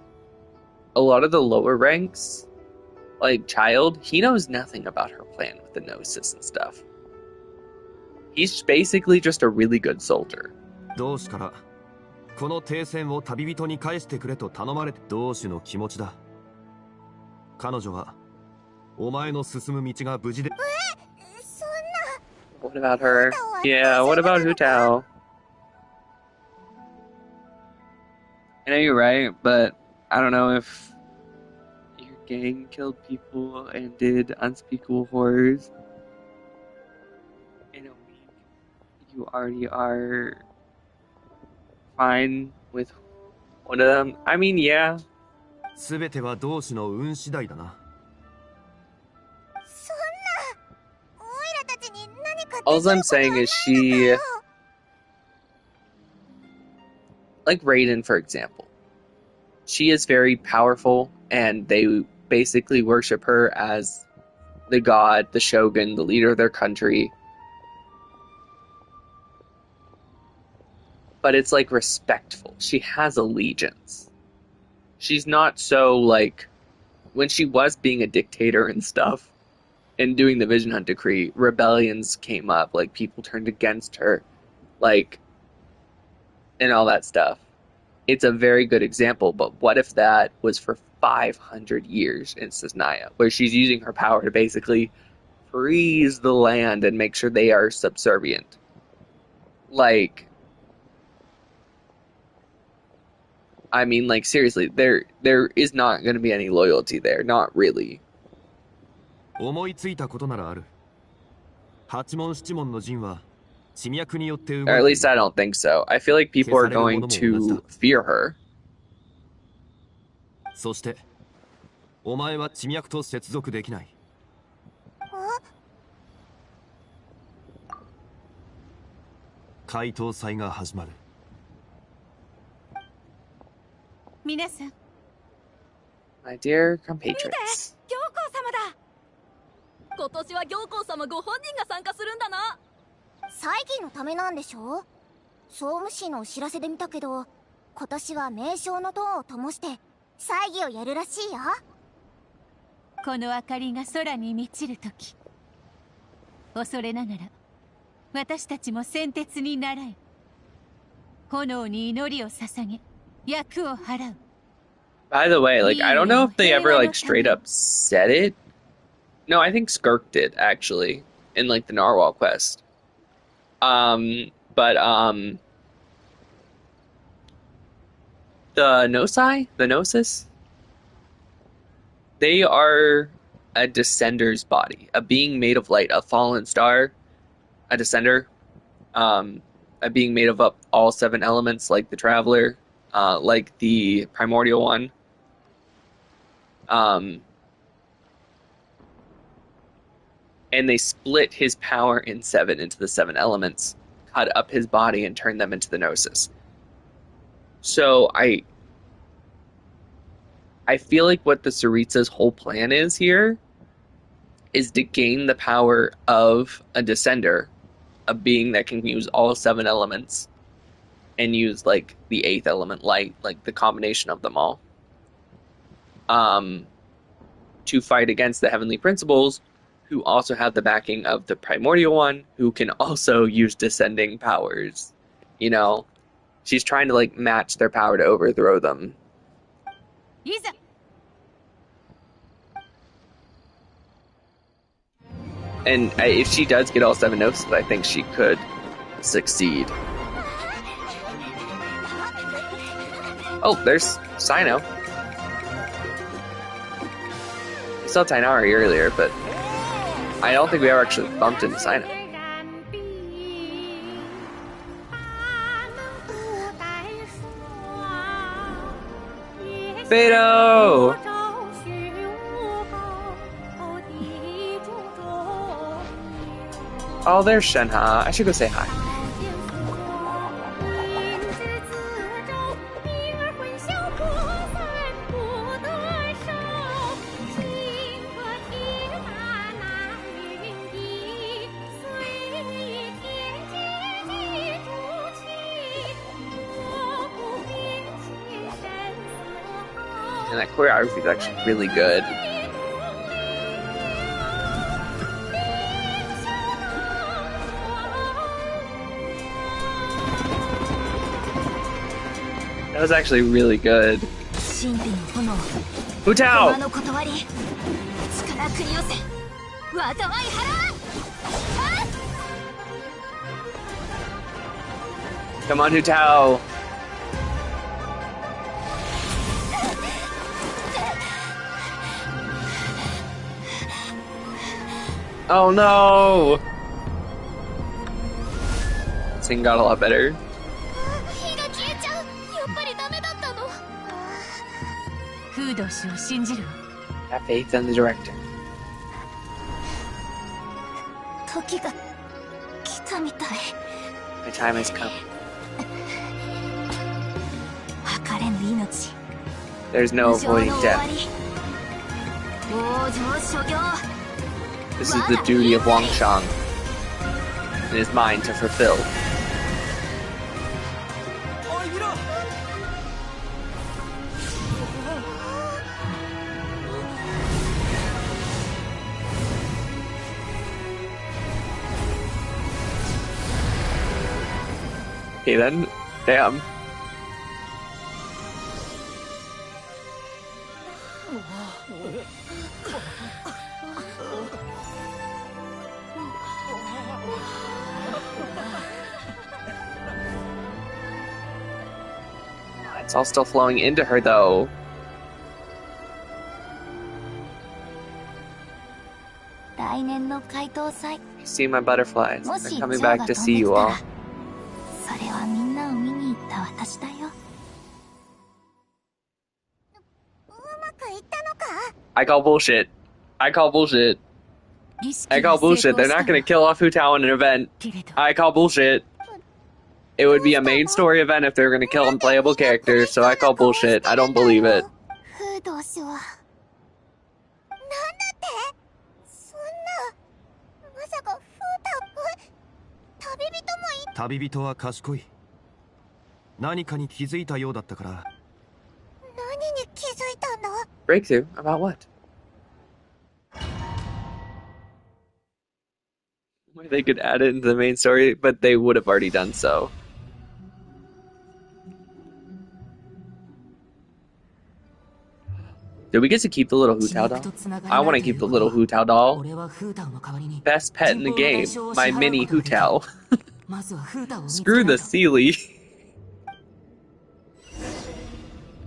a lot of the lower ranks, like Child, he knows nothing about her plan with the Gnosis and stuff. He's basically just a really good soldier. What about her? Yeah, what about Hu Tao? I know you're right, but I don't know if your gang killed people and did unspeakable horrors in a week. You already are fine with one of them. I mean, yeah. All I'm saying is she, like Raiden, for example, she is very powerful, and they basically worship her as the god, the shogun, the leader of their country. But it's like respectful. She has allegiance. She's not so like, when she was being a dictator and stuff, and doing the Vision Hunt Decree, rebellions came up, like people turned against her, like, and all that stuff. It's a very good example, but what if that was for 500 years in Cisnaya, where she's using her power to basically freeze the land and make sure they are subservient? Like, I mean, like, seriously, there is not going to be any loyalty there, not really. Or at least I don't think so. I feel like people are going to fear her. そしてお前は地脈と接続できない。解凍祭が始まる。皆さん。 My dear compatriots. 見て、行幸様だ。今年は行幸様ご本人が参加するんだな。祭儀のためなんでしょ？総務士のお知らせで見たけど、今年は名称の塔を灯して祭儀をやるらしいよ。この明かりが空に満ちるとき、恐れながら私たちも先哲に習い、炎に祈りを捧げ、厄を払う。 By the way, like, I don't know if they ever, like, straight up said it. No, I think Skirk did, actually, in, like, the Narwhal quest. The Nosai? The Gnosis? They are a Descender's body. A being made of light. A fallen star. A Descender. A being made of up all 7 elements, like the Traveler. Like the Primordial one. And they split his power in 7 into the 7 elements, cut up his body, and turned them into the Gnosis. So I feel like what the Tsaritsa's whole plan is here is to gain the power of a Descender, a being that can use all 7 elements, and use, like, the 8th element, light, like, the combination of them all. To fight against the Heavenly Principles, who also have the backing of the Primordial one, who can also use descending powers. You know? She's trying to, like, match their power to overthrow them. And if she does get all 7 Gnosis, I think she could succeed. Oh, there's Sino. We saw Tainari earlier, but I don't think we ever actually bumped into Sino. Beto! Oh, there's Shenhe. I should go say hi. And that choreography is actually really good. That was actually really good. Hu Tao! Come on, Hu Tao! Oh no! This thing got a lot better. Have faith in the director. My time has come. There's no avoiding death. This is the duty of Wang Shang. It is mine to fulfill. Okay then, damn. It's all still flowing into her though. 解答祭 See my butterflies. も They're し coming ジョー back が to 飛ん see でき you た all. らそれはみんなを見に行った私だよ。うまくいったのか？ I call bullshit. I call bullshit. I call bullshit. They're not gonna kill off Hu Tao in an event. I call bullshit. It would be a main story event if they were gonna kill unplayable characters, so I call bullshit. I don't believe it. フード氏はなんだってそんなまさかフータ旅人もい旅人は賢い。何かに気づいたようだったから。何に気づいたんだ？ Breakthrough? About what? They could add it into the main story, but they would have already done so. Do we get to keep the little Hu Tao doll? I want to keep the little Hu Tao doll. Best pet in the game. My mini Hu Tao. Screw the Sealy.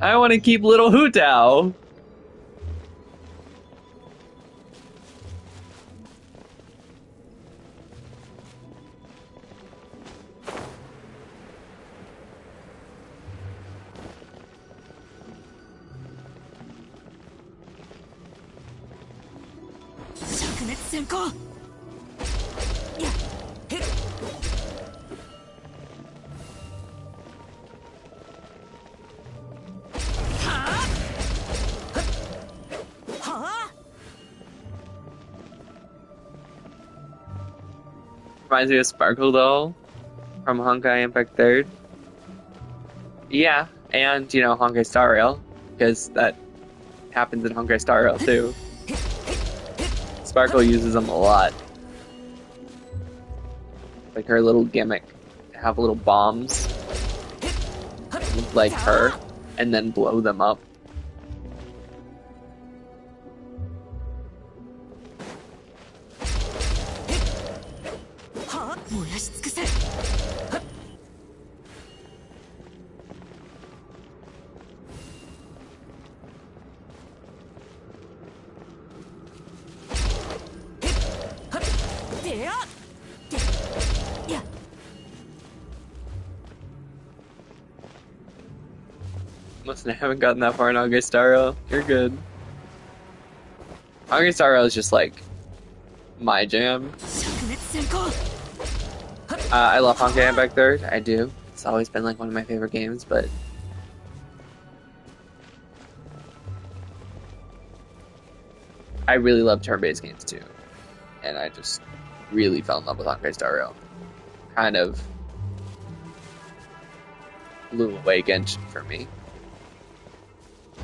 I want to keep little Hu Tao. Reminds me of Sparkle Doll from Honkai Impact 3rd. Yeah, and, you know, Honkai Star Rail, because that happens in Honkai Star Rail too. Sparkle uses them a lot. Like her little gimmick, to have little bombs, like her, and then blow them up. Listen, I haven't gotten that far in Honkai Star Rail. You're good. Honkai Star Rail is just like my jam. I love Honkai Impact 3rd. I do. It's always been like one of my favorite games, but I really love turn-based games too. And I just really fell in love with Honkai Star Rail. Kind of blew away Genshin for me.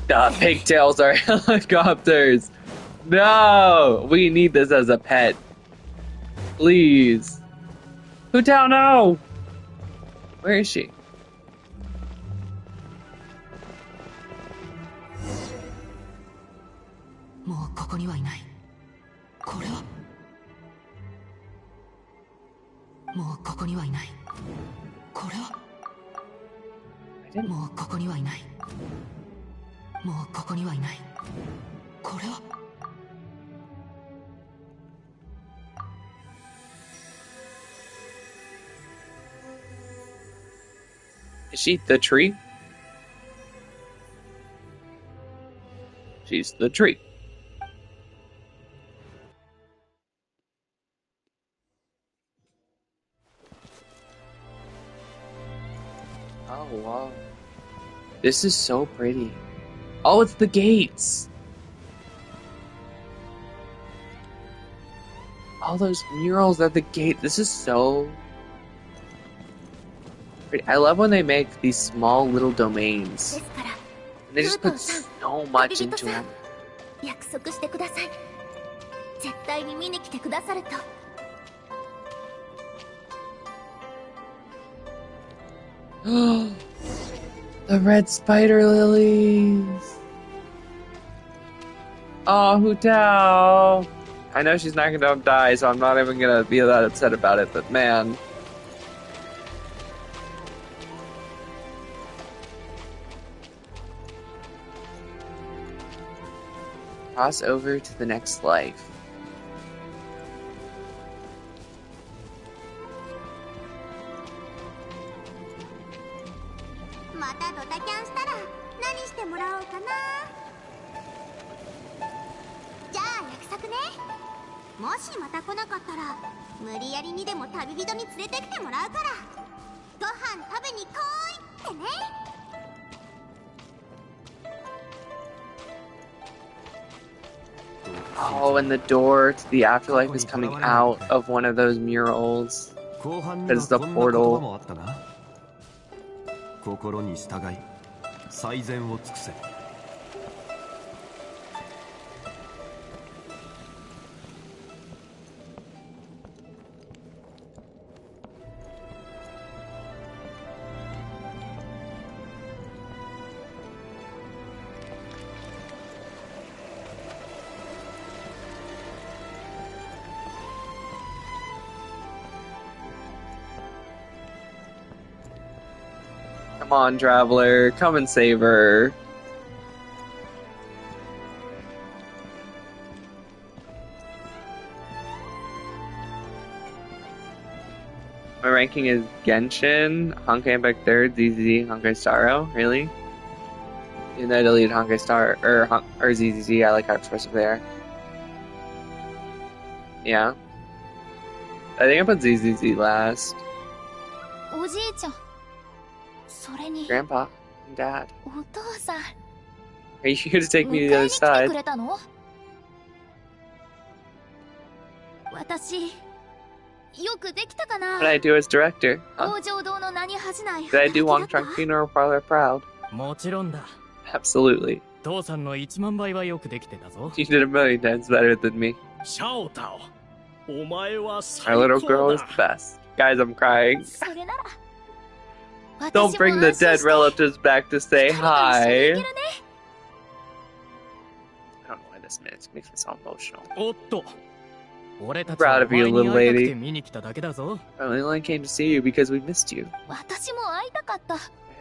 The pigtails are helicopters. No, we need this as a pet. Please. Hu Tao, no. Where is she? Is she the tree? She's the tree. Oh, wow. This is so pretty. Oh, it's the gates. All those murals at the gate. This is so pretty. I love when they make these small little domains. And they just put so much into them. 約束してください。絶対に見に来てくださると。The red spider lilies. Oh, Hu Tao. I know she's not gonna die, so I'm not even gonna be that upset about it, but man. Cross over to the next life. またドタキャンしたら何してもらおうかな。じゃあ約束ね。もしまた来なかったら無理やりにでも旅人に連れてきてもらうから、ご飯食べに来いってね。Oh, and the door to the afterlife is coming out of one of those murals. Because the portal. 心に従い最善を尽くせ。Come on, traveler, come and save her. My ranking is Genshin, Honkai Impact 3rd, ZZZ, Honkai Starro. Really? Even though I deleted Honkai Star or ZZZ, I like how expressive they are. Yeah. I think I put ZZZ last. Grandpa and Dad. Are you here to take me to the other side? What did I do as director? Huh? Did I do Wong Trunk Funeral Parlor proud? Absolutely. You did a million times better than me. Our little girl is the best. Guys, I'm crying. Don't bring the dead relatives back to say hi. I don't know why this makes me so emotional. Proud of you, little lady. I only came to see you because we missed you. I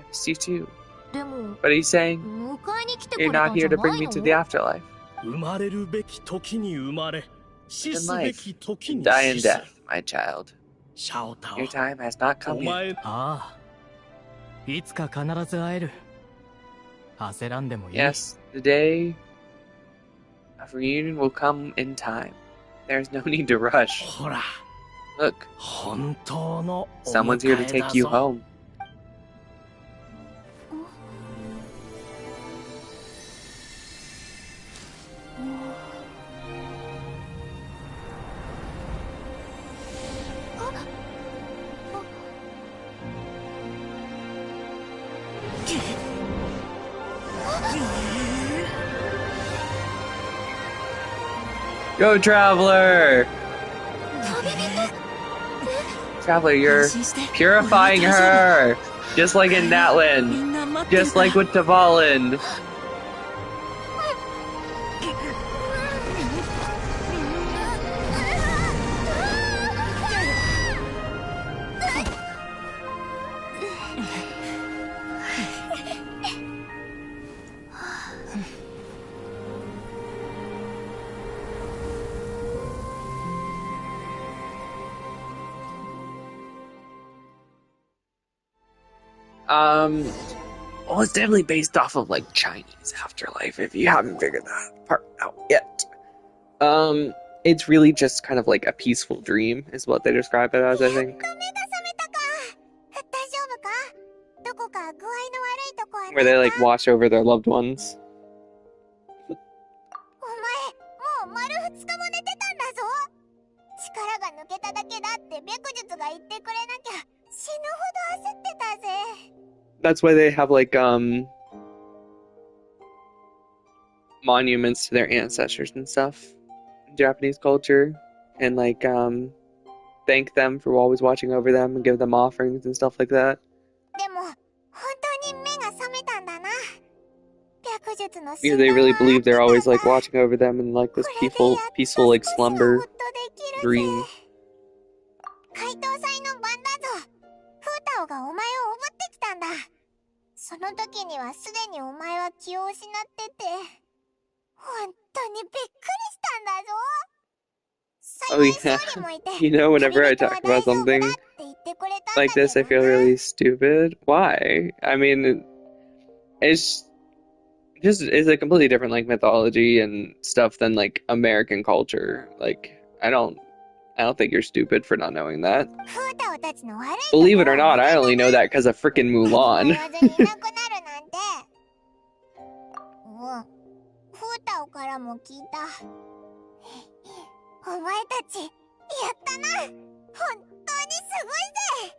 missed you too. What are you saying? You're not here to bring me to the afterlife. In life, die in death, my child. Your time has not come yet. Yes, the day of reunion will come in time. There's no need to rush. Look, someone's here to take you home. Go, Traveler! Traveler, you're purifying her! Just like in Natlan. Just like with Tavalin. Well, it's definitely based off of like Chinese afterlife, if you haven't figured that part out yet. It's really just kind of like a peaceful dream, is what they describe it as, I think. Where they like watch over their loved ones. That's why they have like monuments to their ancestors and stuff in Japanese culture, and like thank them for always watching over them and give them offerings and stuff like that. Because they really believe they're always like watching over them in like this peaceful like slumber dream. Oh yeah, you know, whenever I talk about something like this, I feel really stupid. Why? I mean, it's just it's a completely different like mythology and stuff than like American culture. Like I don't think you're stupid for not knowing that. Believe it or not, I only know that because of frickin' Mulan. お前たちやったな。本当にすごいぜ。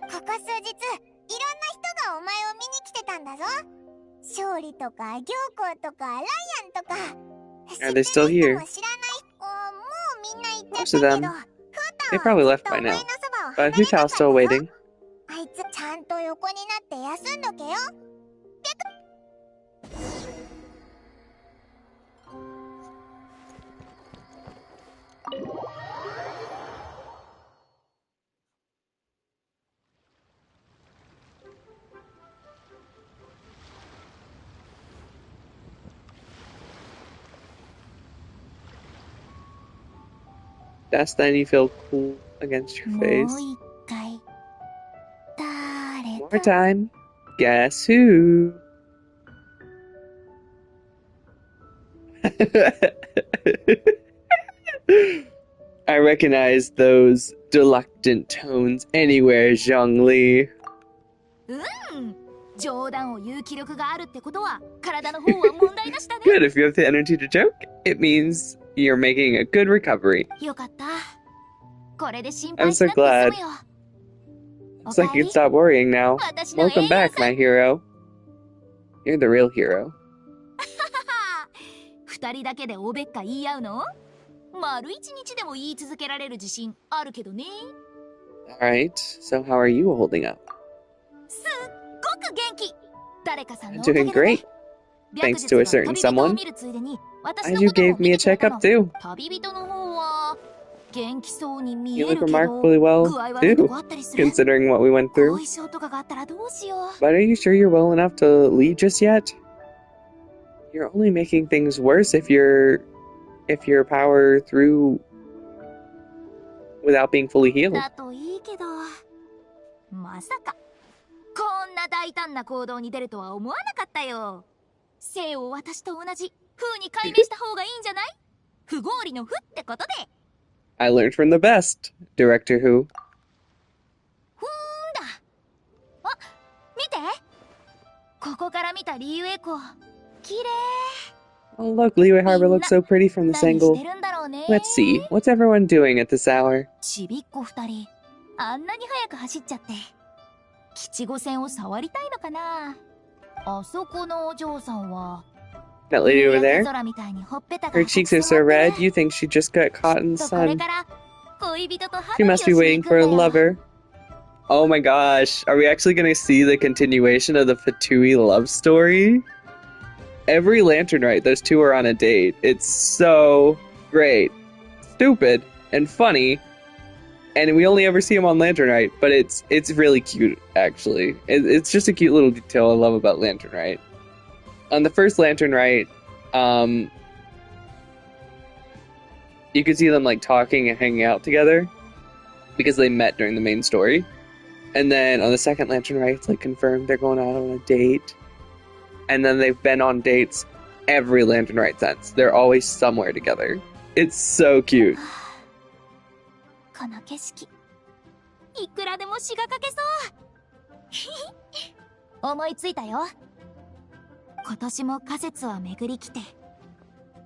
ここ数日いろんな人がお前を見に来てたんだぞ。勝利とか行幸とかライアンとか。Are they still here? Most of them. They probably left by now. But Hutao's still waiting. あいつちゃんと横になって休んどけよ。That's then you feel cool against your face. More time. Guess who? I recognize those reluctant tones anywhere, Zhongli. 冗談を言う気力があるってことは体の方は問題なしだね。 Good, if you have the energy to joke, it means you're making a good recovery. よかった。これで心配 I'm し so なくて済 glad. むよ。 Looks like you can stop worrying now. 私の Welcome back, my hero. You're the real hero. 二人だけでおべっか言い合うの？丸一日でも言い続けられる自信あるけどね。Alright, so how are you holding up? すっごく元気。誰かさんの I'm おかげ doing だね。 great. Thanks to a certain someone. 旅人を見るついでに私 And の you ことも gave me 見 a てくれた checkup の。 too. 旅人の方は元気そうに見 You える look けど、 remarkably well, 具合悪いと too, こあったりする。 considering what we went 後 through. 遺症とかがあったらどうしよう。 But are you sure you're well enough to leave just yet? You're only making things worse if your power through without being fully healed. だといいけど、まさかこんな大胆な行動に出るとは思わなかったよ。生を私と同じ風に解明した方がいいんじゃない？不合理の不ってことで。 I learned from the best, Director Who. ふーんだ。あ、見て。ここから見たリーウエコ、綺麗。 Oh look, Liyue Harbor looks so pretty from this 何し angle. てるんだろうね。 Let's see, what's everyone doing at this hour? ちびっこ二人、あんなに早く走っちゃって。吉五線を触りたいのかな。あそこのお嬢さんは。 That lady over there? 空みたいにほっぺたが Her cheeks are so red, you think she just got caught in the これ sun. から恋人と She must be waiting for a lover. Oh my gosh, are we actually gonna see the continuation of the Fatui love story? Every Lantern Rite, those two are on a date. It's so great. Stupid and funny. And we only ever see them on Lantern Rite, but it's really cute, actually. It's just a cute little detail I love about Lantern Rite. On the first Lantern Rite, you could see them like talking and hanging out together because they met during the main story. And then on the second Lantern Rite, it's like confirmed they're going out on a date. And then they've been on dates every Lantern Rite since. They're always somewhere together. It's so cute. この景色、いくらでも詩が書けそう。思いついたよ。今年も仮説は巡り来て、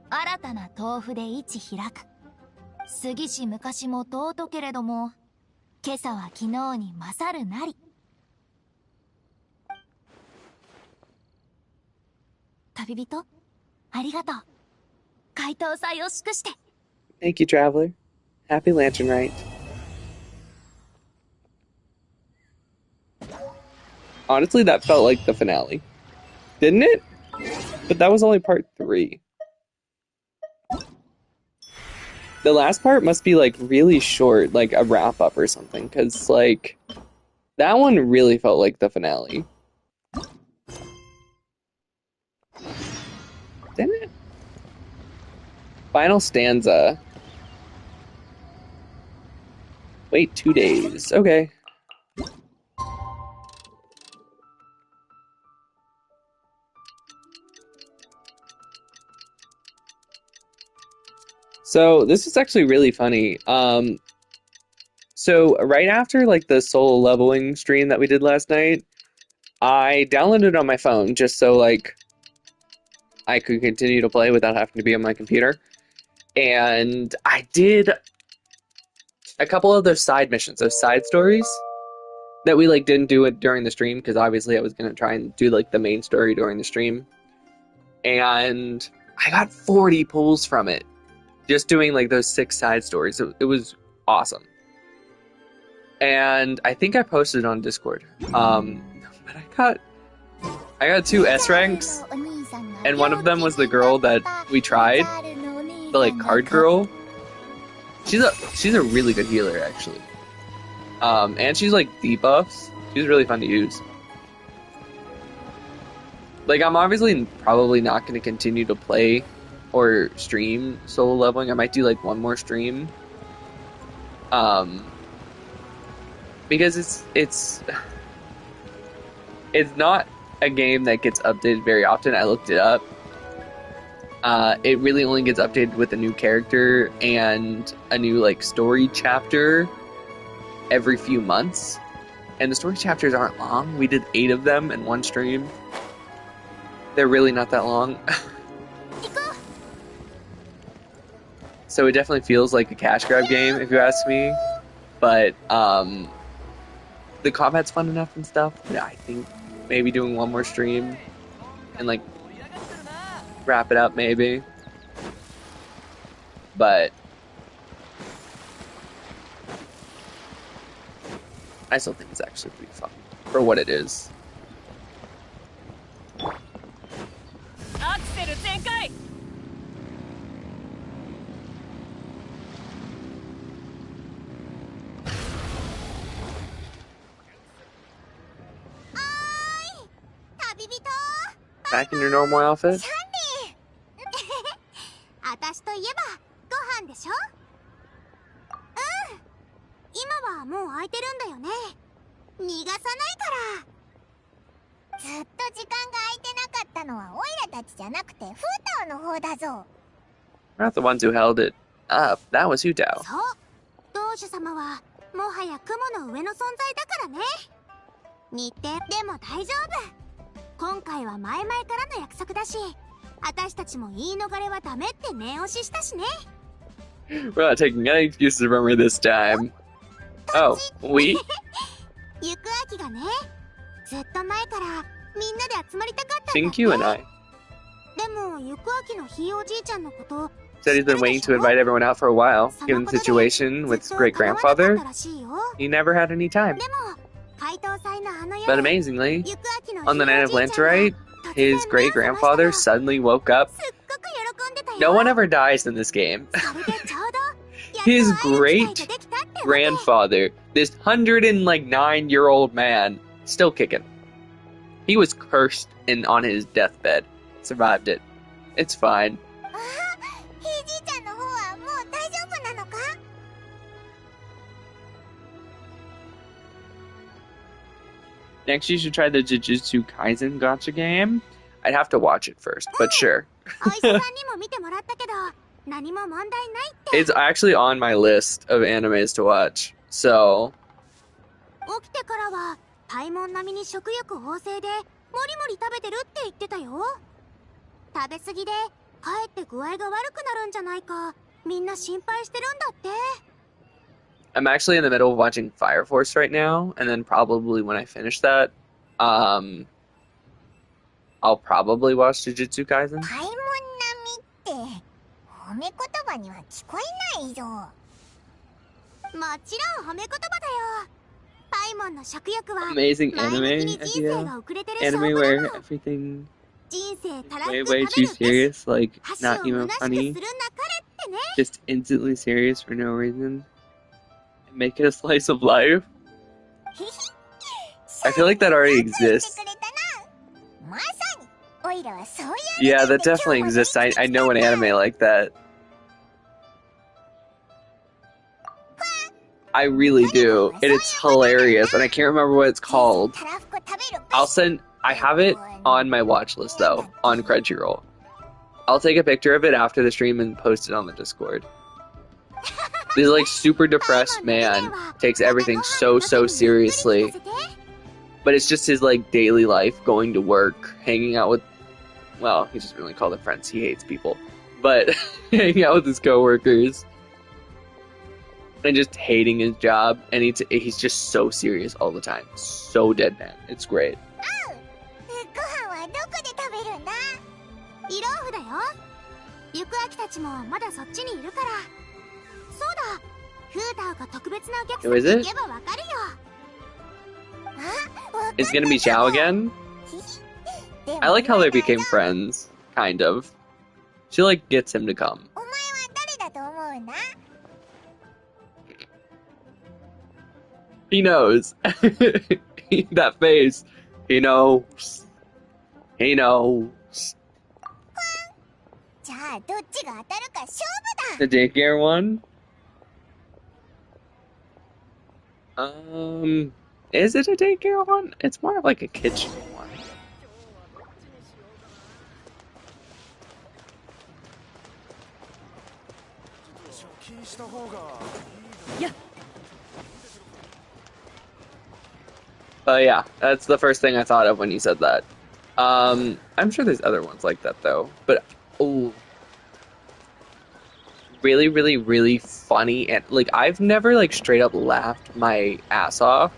新たな豆腐で市開く。杉氏昔も尊けれども、今朝は昨日に勝るなり。旅人、ありがとう。回答祭を祝して。 Thank you, Traveler. Happy Lantern Rite. Honestly, that felt like the finale. Didn't it? But that was only part 3. The last part must be like really short, like a wrap up or something, because like that one really felt like the finale. Didn't it? Final stanza. Wait 2 days. Okay. 旅人、ありがとう。 Okay. この景色、いくらでも詩が書けそう。 Okay. ここから恋人と Okay. So this is actually really funny. So right after like the solo leveling stream that we did last night, I downloaded it on my phone just so like I could continue to play without having to be on my computer. And I did a couple of those side missions, those side stories that we like didn't do it during the stream because obviously I was gonna try and do like the main story during the stream. And I got 40 pulls from it. Just doing like those 6 side stories. It was awesome. And I think I posted it on Discord. But I got 2 S ranks, and one of them was the girl that we tried, the like card girl. She's a really good healer actually. And she's like debuffs. She's really fun to use. Like I'm obviously probably not going to continue to play or stream solo leveling. I might do like one more stream. Because it's not a game that gets updated very often. I looked it up. It really only gets updated with a new character and a new like story chapter every few months. And the story chapters aren't long. We did 8 of them in one stream. They're really not that long. So it definitely feels like a cash grab game if you ask me. But the combat's fun enough and stuff that I think maybe doing one more stream and like wrap it up maybe. But I still think it's actually pretty fun for what it is. Back in your normal outfit? 私といえばご飯でしょ。うん。今はもう空いてるんだよね。逃がさないから。ずっと時間が空いてなかったのはオイラたちじゃなくてフータオの方だぞ。We're not the ones who held it up. That was Hutao. そう。同主様はもはや雲の上の存在だからね。似てでも大丈夫。今回は前々からの約束だし、私たちも言い逃れはダメって念押ししたしね。We're not taking any excuses from her this time. Oh, we? ゆくあきがね、ずっと前からみんなで集まりたかったんだって。Shinkyu and I. でもゆくあきのひいおじいちゃんのこと。Said he's been waiting to invite everyone out for a while. Given the situation with his great-grandfather, he never had any time. But amazingly, on the night of Lanterite, his great-grandfather suddenly woke up. No one ever dies in this game. His great-grandfather, this 109-year-old man, still kicking. He was cursed and on his deathbed. Survived it. It's fine. Next, you should try the Jujutsu Kaisen gacha game. I'd have to watch it first, but sure. It's actually on my list of animes to watch, so... I'm actually in the middle of watching Fire Force right now, and then probably when I finish that, I'll probably watch Jujutsu Kaisen. Amazing anime idea. Anime where everything way too serious, like not even funny. Just instantly serious for no reason. Make it a slice of life. I feel like that already exists. Yeah, that definitely exists. I know an anime like that. I really do. And it's hilarious, and I can't remember what it's called. I have it on my watch list though, on Crunchyroll. I'll take a picture of it after the stream and post it on the Discord. This like super depressed man takes everything so seriously. But it's just his like daily life, going to work, hanging out with, well, he doesn't really call them friends, he hates people. But hanging out with his coworkers. And just hating his job, and he's just so serious all the time. So deadpan. It's great. Who is it? Is it gonna be Xiao again? I like how they became friends, kind of. She like gets him to come. He knows. That face. He knows. He knows. The daycare one? Is it a daycare one? It's more of like a kitchen one. Yeah. Yeah, that's the first thing I thought of when you said that. I'm sure there's other ones like that though. But oh, really funny, and like I've never like straight up laughed my ass off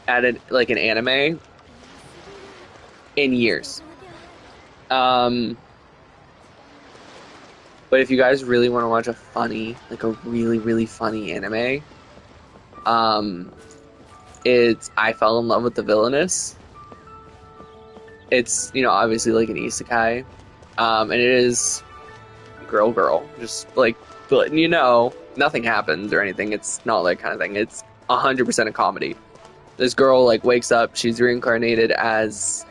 at an anime in years. But if you guys really want to watch a funny, like a really funny anime, it's I Fell in Love with the Villainess. It's, you know, obviously like an isekai, and it is girl, just like letting you know nothing happens or anything. It's not that kind of thing. It's 100% a comedy. This girl like wakes up, she's reincarnated as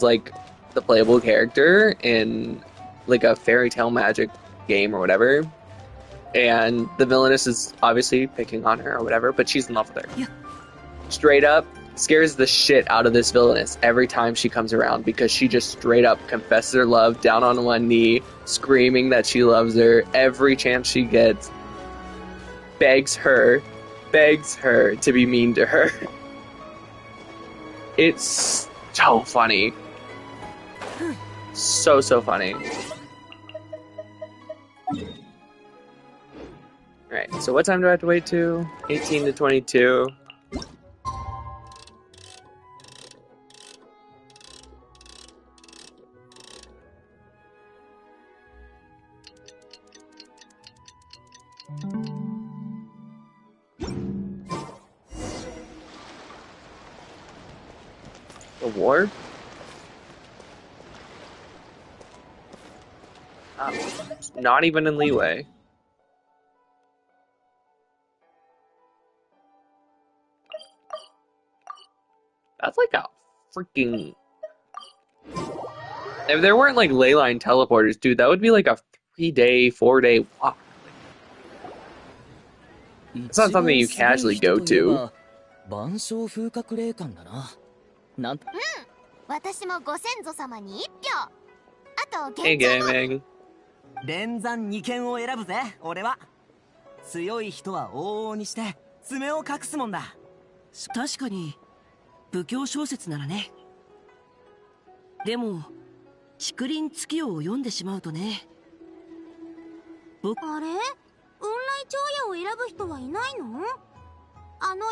like the playable character in like a fairy tale magic game or whatever, and the villainess is obviously picking on her or whatever, but she's in love with her. Yeah. Straight up scares the shit out of this villainess every time she comes around, because she just straight up confesses her love down on one knee, screaming that she loves her every chance she gets, begs her to be mean to her. It's so funny. So funny. Alright, so what time do I have to wait to? 18 to 22. The war? Not even in leeway. That's like a freaking... If there weren't like ley line teleporters, dude, that would be like a 3-day, 4-day walk. It's not something you casually go to. Hey, gaming. 連山二剣を選ぶぜ、俺は。強い人は往々にして爪を隠すもんだ。確かに武教小説ならね。でも竹林月夜を読んでしまうとね。あれ？雲来長夜を選ぶ人はいないの？あの幽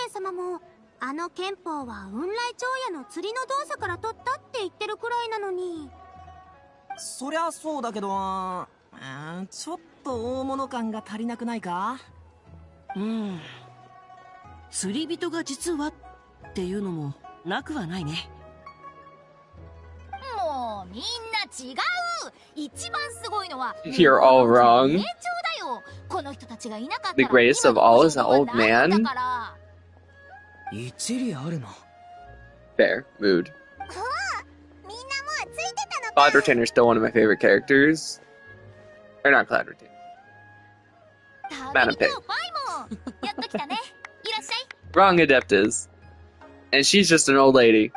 閉様もあの憲法は雲来長夜の釣りの動作から取ったって言ってるくらいなのに。そりゃそうだけど、ちょっと大物感が足りなくないか？釣り人が実はっていうのもなくはないね。もうみんな違う。一番すごいのは You're all wrong. 名調だよ。この人たちがいなかった The ら greatest of all is an old man. 一理あるな。 Fair. Mood. みんなもうついてたのか。 Cloud Retainer's still one of my favorite characters. Or not Cloud Retainer. Madam Pig. やっときたね。いらっしゃい。 Wrong Adeptus. And she's just an old lady.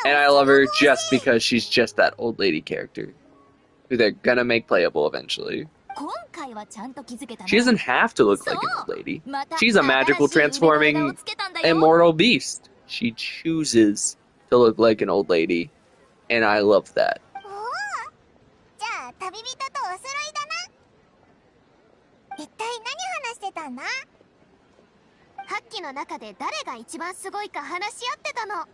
And I love her just because she's just that old lady character. who they're gonna make playable eventually. She doesn't have to look like an old lady. She's a magical transforming immortal beast. She chooses to look like an old lady, and I love that. 一体何話してたんだ？8機の中で誰が一番すごいか話し合ってたの。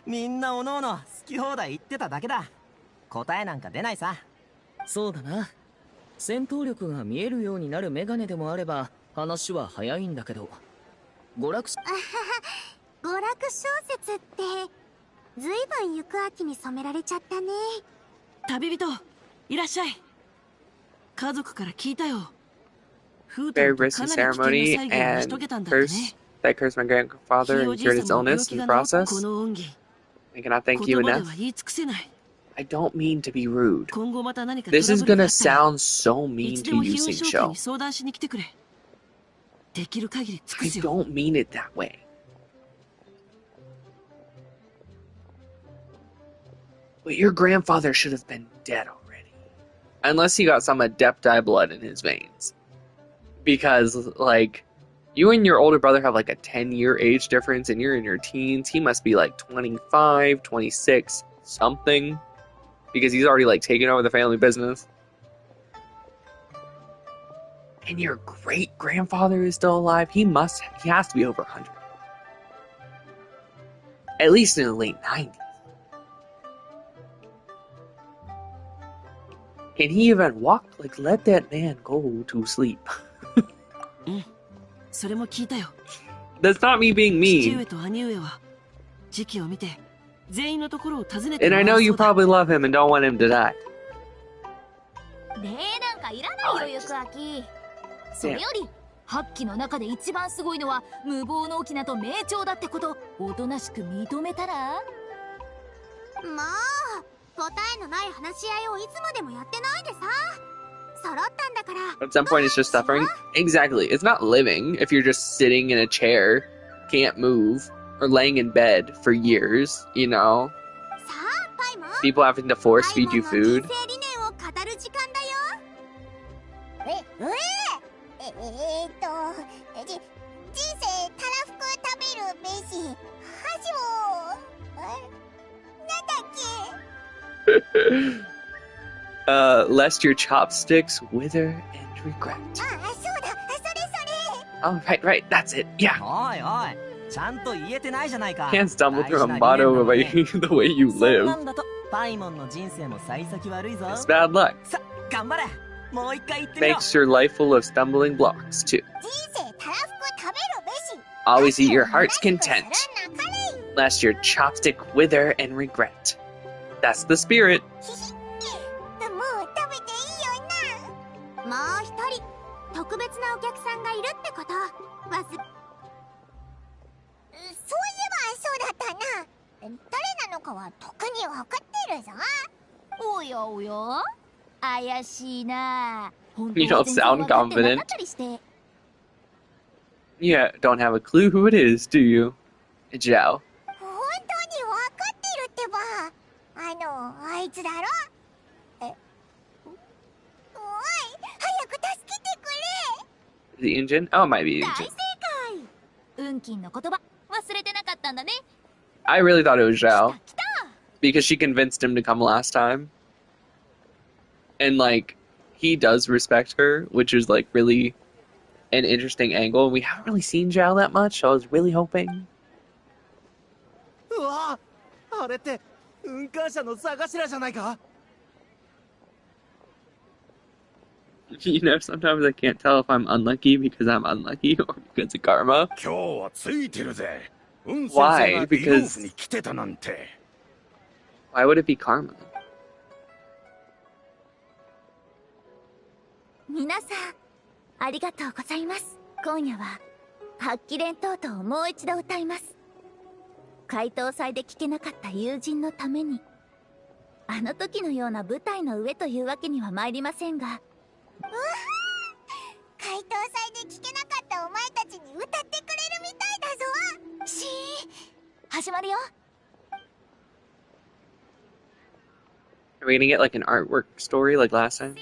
みんなおのおの好き放題言ってただけだ。答えなんか出ないさ。そうだな。戦闘力が見えるようになるメガネでもあれば話は早いんだけど。娯楽小説ってずいぶん行く秋に染められちゃったね。旅人、いらっしゃい。家族から聞いたよ。 Very risky ceremony and that cursed my grandfather and cured his illness in the process. I cannot thank you enough. I don't mean to be rude. This is gonna sound so mean to you, Sing-Sho. I don't mean it that way. But your grandfather should have been dead already. Unless he got some Adepti blood in his veins. Because, like, you and your older brother have like a 10-year age difference and you're in your teens. He must be like 25, 26, something. Because he's already like taken over the family business. And your great-grandfather is still alive. He has to be over 100. At least in the late 90s. Can he even walk? Like, let that man go to sleep. That's not me being mean. And I know you probably love him and don't want him to die. 礼なんかいらないよ、ゆくあき。それより、8機の中で一番すごいのは無謀の翁と名調だってこと、おとなしく認めたら？まあ、答えのない話し合いをいつまでもやってないでさ。揃ったんだから。 At some point it's just suffering. Exactly. It's not living if you're just sitting in a chair, can't move, or laying in bed for years, you know? People having to force feed you food. Lest your chopsticks wither and regret. Oh, right, that's it. Yeah. Can't stumble through a motto the way you live. It's bad luck. Makes your life full of stumbling blocks, too. Always eat your heart's content, lest your chopstick wither and regret. That's the spirit. もう一人特別なお客さんがいるってことそういえばそうだったな。誰なのかはとっくに分かってるぞ。おやおや怪しいな。 You don't sound confident. Yeah, don't have a clue who it is, do you? Zhao. 本当に分かってるってば。あいつだろ。The engine? Oh, it might be the engine. I really thought it was Zhao. Because she convinced him to come last time. And, like, he does respect her, which is, like, really an interesting angle. We haven't really seen Zhao that much, so I was really hoping. You know, sometimes I can't tell if I'm unlucky because I'm unlucky or because of karma. Why? Because... Why would it be karma? 皆さん、ありがとうございます。今夜は、発揮連等々をもう一度歌います。解答祭で聞けなかった友人のために。あの時のような舞台の上というわけには参りませんが、解答祭で聞けなかったお前たちに歌ってくれるみたいだぞ。始まるよ。Are we gonna get like an artwork story like last time?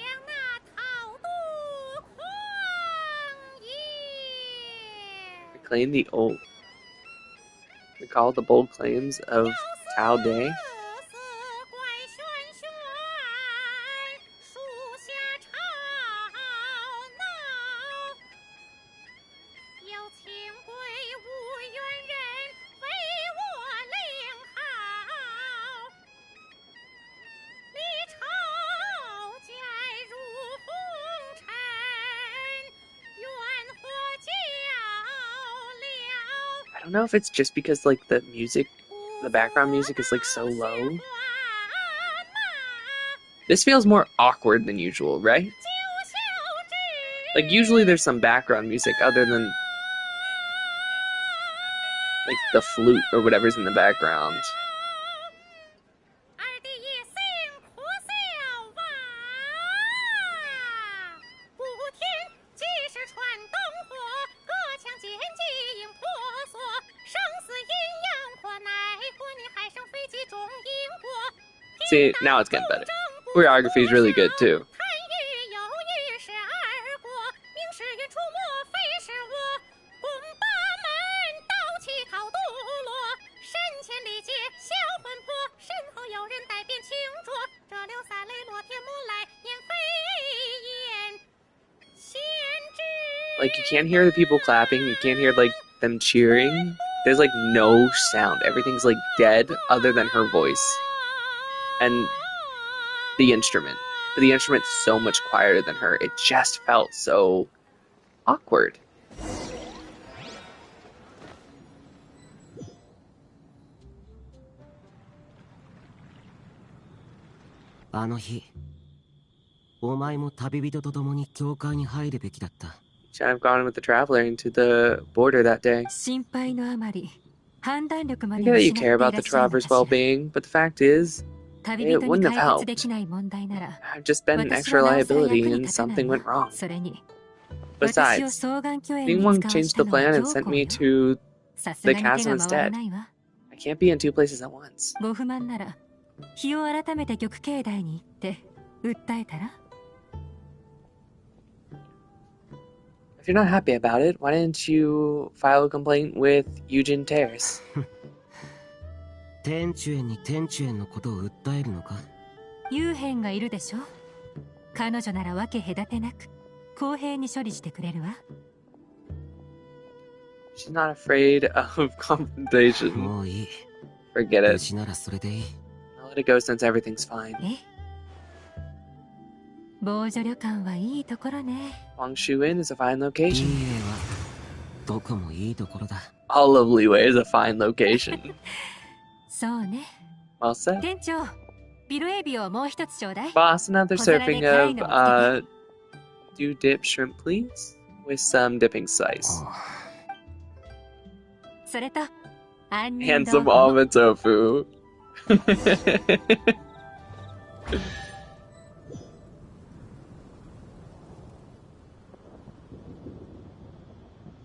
Recall the bold claims of Tao Day. I don't know if it's just because like the background music is like so low. This feels more awkward than usual, right? Like usually there's some background music other than like the flute or whatever's in the background. See, now it's getting better. Choreography is really good too. Like, you can't hear the people clapping, you can't hear like them cheering. There's like no sound. Everything's like dead other than her voice and the instrument. But the instrument's so much quieter than her. It just felt so awkward. Should have gone with the traveler into the border that day. I know that you care about the traveler's well-being, but the fact is, it wouldn't have helped. I've just been an extra liability and something went wrong. Besides, Bingwang changed the plan and sent me to the castle instead. I can't be in two places at once. If you're not happy about it, why didn't you file a complaint with Eugen Terrace? 天主園に天主園のことを訴えるのか？幽変がいるでしょ。彼女なら分け隔てなく公平に処理してくれるわ。She's not afraid of confrontation. もういい。Forget it. 無事ならそれでいい。I'll let it go since everything's fine. 防除旅館はいいところね。Wangshu Inn is a fine location. いい絵はどこもいいところだ。All of Liyue is a fine location. そうね。Well said. 店長、ビルエビをもう一つちょうだい。Boss, another serving of dew dip shrimp, please, with some dipping spice. それと、杏仁 And 豆 some 腐。 almond tofu.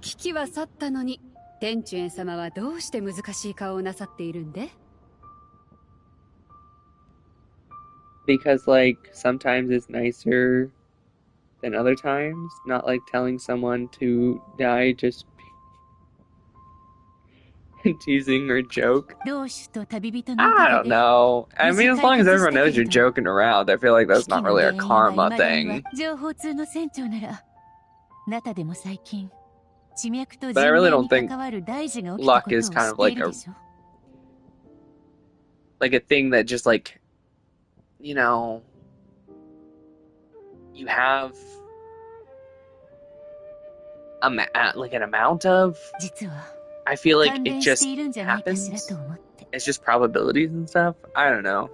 危機は去ったのに、天主園様はどうして難しい顔をなさっているんで？ Because, like, sometimes it's nicer than other times. Not like telling someone to die, just teasing or joke. I don't know. I mean, as long as everyone knows you're joking around, I feel like that's not really a karma thing. But I really don't think luck is kind of like a thing that just like, you know, you have like an amount of. I feel like it just happens. It's just probabilities and stuff. I don't know.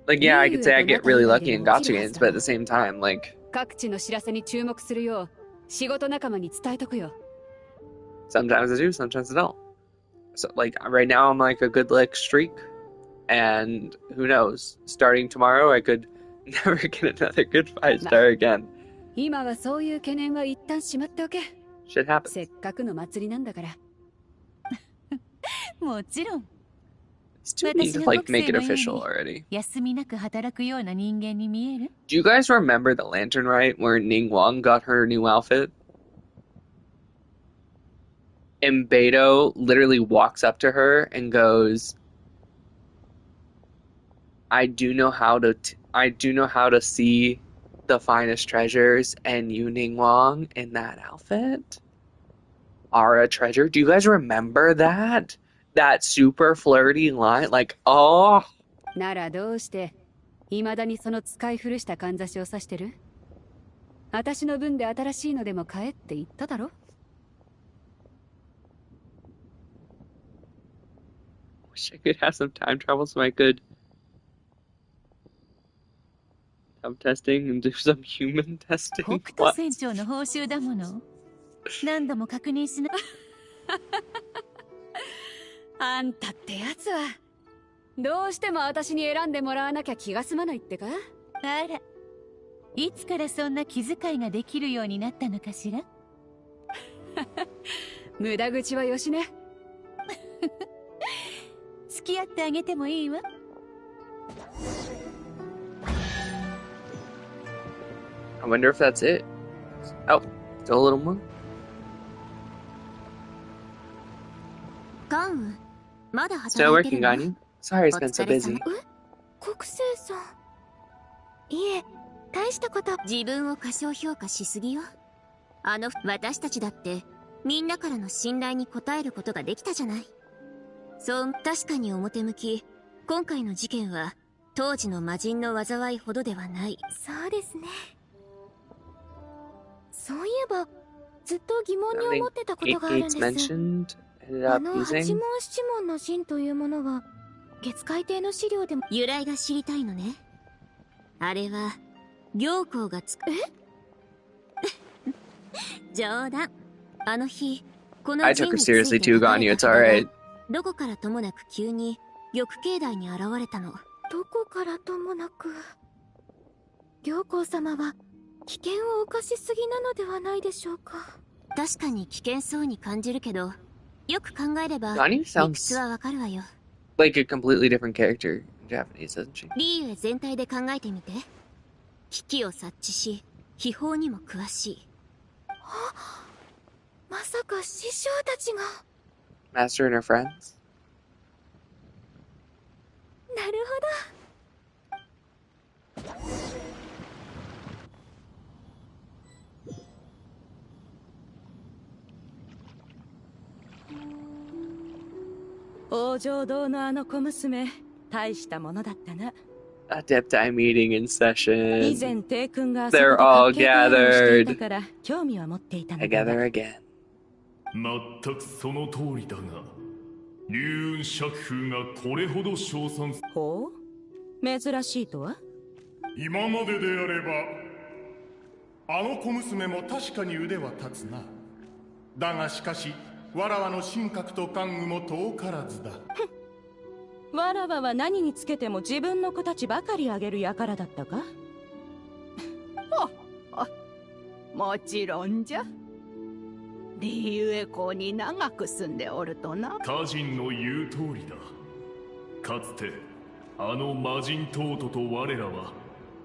Like, yeah, I could say I get really lucky in gacha games, but at the same time, like, sometimes I do, sometimes I don't. So, like, right now I'm like a good luck streak, and who knows? Starting tomorrow, I could never get another good 5-star again. Shit happens. もちろん。It's too mean to like make it official already. Do you guys remember the Lantern Rite where Ning Wang got her new outfit? And Beto literally walks up to her and goes, I do know how to see the finest treasures, and you, Ning Wang, in that outfit are a treasure. Do you guys remember that? That super flirty line? Like, oh. ならどうして未だにその使い古したかんざしを指してる？私の分で新しいのでも買えって言っただろ？ Wish I could have some time travel so I could have testing and do some human testing. 北斗船長の報酬だもの。何度も確認しな。あんたってやつはどうしても私に選んでもらわなきゃ気が済まないってか？あら、いつからそんな気遣いができるようになったのかしら？無駄口はよしね。付き合ってあげてもいいわ。I wonder if that's it. Oh, still a little more. ガン、まだ Still 働いて working る on の？ you? Sorry it's been so お疲れ busy. 様。国生さん。いえ、大したこと。自分を過小評価しすぎよ。私たちだってみんなからの信頼に応えることができたじゃない。そう、確かに表向き、今回の事件は当時の魔人の災いほどではない。そうですね。そういえば、ずっと疑問に思ってたことがあるんです。八文七文の陣というものは、月海亭の資料でも由来が知りたいのね。あれは、行幸がつく。冗談。あの日、この I took her seriously too, Ganyu. It's alright. どこからともなく急に玉境内に現れたの。どこからともなく。行幸様は危険を冒しすぎなのではないでしょうか。確かに危険そうに感じるけど、よく考えれば理屈はわかるわよ。Like a completely different character in Japanese, doesn't she? リーウェ全体で考えてみて。危機を察知し、秘宝にも詳しい。まさか師匠たちが。Master and her friends? なるほど。王城堂のあの小娘、大したものだったな。Adepti meeting in session. 以前帝君が They're all gathered から興味は持っていたのだ together again. 全くその通りだが、龍雲釈風がこれほど称賛。ほう、珍しいとは？今までであれば、あの小娘も確かに腕は立つな。だがしかし、わらわの神格と玩具も遠からずだ。わらわは何につけても自分の子たちばかりあげる輩だったか？もちろんじゃ。リユエ公に長く住んでおるとな。歌人の言う通りだ。かつてあの魔人トートと我らは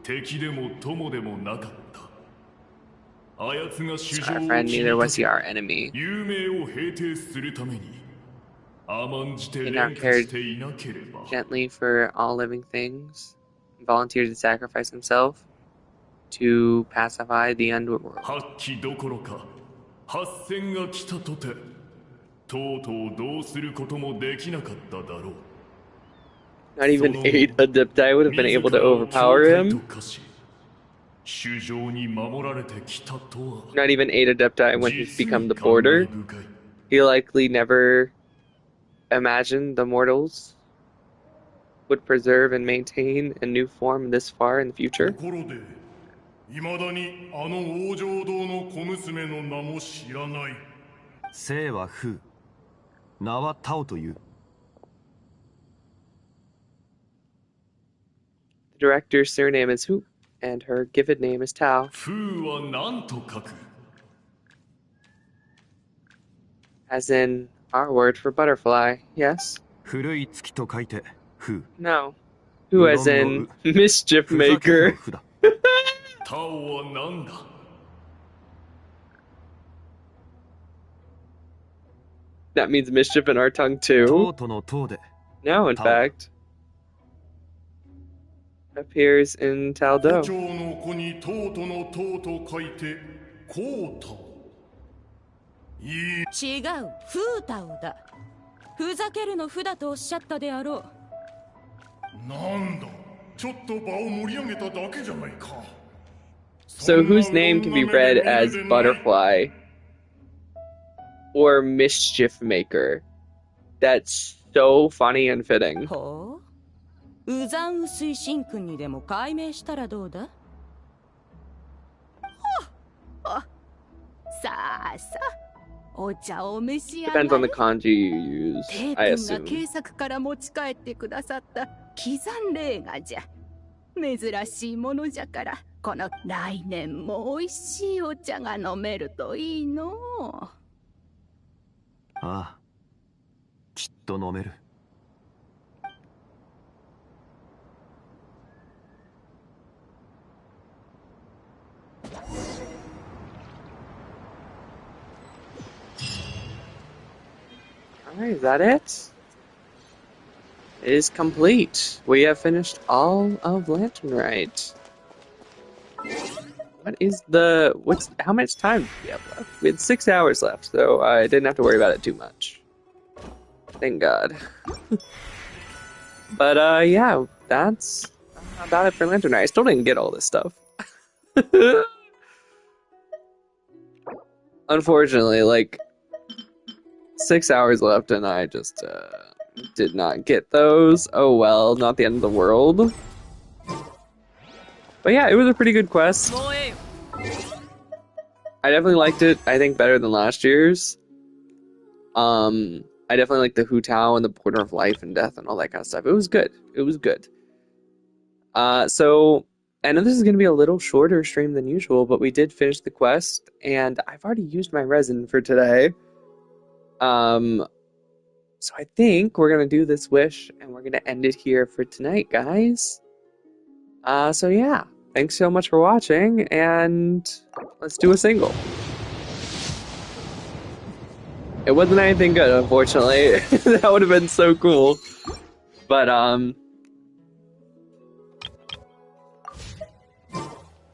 敵でも友でもなかった。あやつが主情を有名を平定するために甘んじて連呼していなければ。Gently for all living things, volunteered to sacrifice himself to pacify the underworld. 発揮どころか発戦が来たとてとうとうどうすることもできなかっただろう。 Not even 8 Adepti would have been able to overpower him. 主情に守られてきたとは。 Not even 8 Adepti when he's become the porter. He likely never imagined the mortals would preserve and maintain a new form this far in the future. 未だにあの王城堂の小娘の名も知らない。姓は風、名はタオという。The director's surname is Hu, and her given name is Tao. 風は何と書く？ As in our word for butterfly, yes. No. Who as in mischief maker. That means mischief in our tongue too. No, in fact. Appears in Taldo. 違う、フータオだ。ふざけるのふだとおっしゃったであろう。なんだ、ちょっと場を盛り上げただけじゃないか。So whose name can be read as Butterfly or Mischief Maker? That's so funny and fitting. ほう、ウザンウスイシン君にでも改名したらどうだ？さあさあ、お茶を召し上がれ。 Depends on the kanji you use, I テー君が assume. 警作から持ち帰ってくださった喜山霊画じゃ。珍しいものじゃから、この来年も美味しいお茶が飲めるといいのう。ああ、きっと飲める。Alright, is that it? It is complete. We have finished all of Lantern Rite. What is the... how much time do we have left? We had 6 hours left, so I didn't have to worry about it too much. Thank God. But, yeah, that's about it for Lantern Rite. I still didn't get all this stuff. Unfortunately, like, 6 hours left and I just, did not get those. Oh well, not the end of the world. But yeah, it was a pretty good quest. I definitely liked it, I think, better than last year's. I definitely liked the Hu Tao and the Border of Life and Death and all that kind of stuff. It was good. It was good. So, I know this is going to be a little shorter stream than usual, but we did finish the quest, and I've already used my resin for today. So I think we're going to do this wish, and we're going to end it here for tonight, guys. So yeah, thanks so much for watching, and let's do a single. It wasn't anything good, unfortunately. That would have been so cool. But,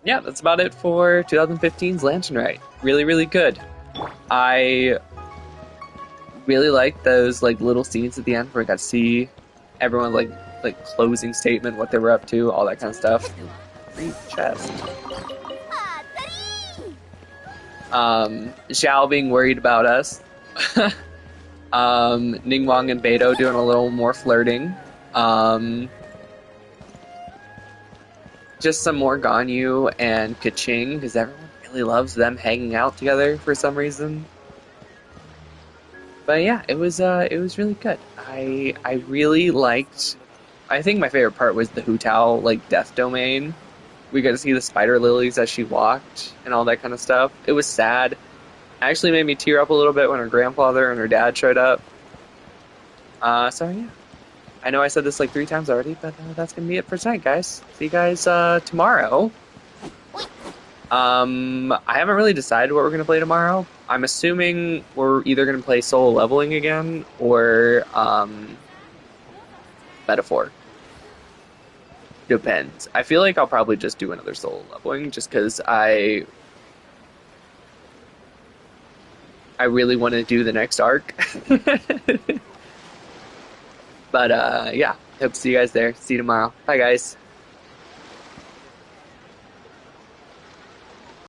yeah, that's about it for 2015's Lantern Rite. Really, really good. I really liked those like little scenes at the end where I got to see everyone's like closing statement, what they were up to, all that kind of stuff. Great chest. Xiao being worried about us. Ningguang and Beidou doing a little more flirting. Just some more Ganyu and Keqing, because everyone really loves them hanging out together for some reason. But yeah, it was really good. I really liked. I think my favorite part was the Hu Tao like death domain. We got to see the spider lilies as she walked and all that kind of stuff. It was sad. It actually made me tear up a little bit when her grandfather and her dad showed up. So yeah, I know I said this like 3 times already, but that's gonna be it for tonight, guys. See you guys tomorrow. I haven't really decided what we're gonna play tomorrow. I'm assuming we're either gonna play solo leveling again or Metaphor. Depends. I feel like I'll probably just do another solo leveling just because I really want to do the next arc. But yeah, hope to see you guys there. See you tomorrow. Bye guys.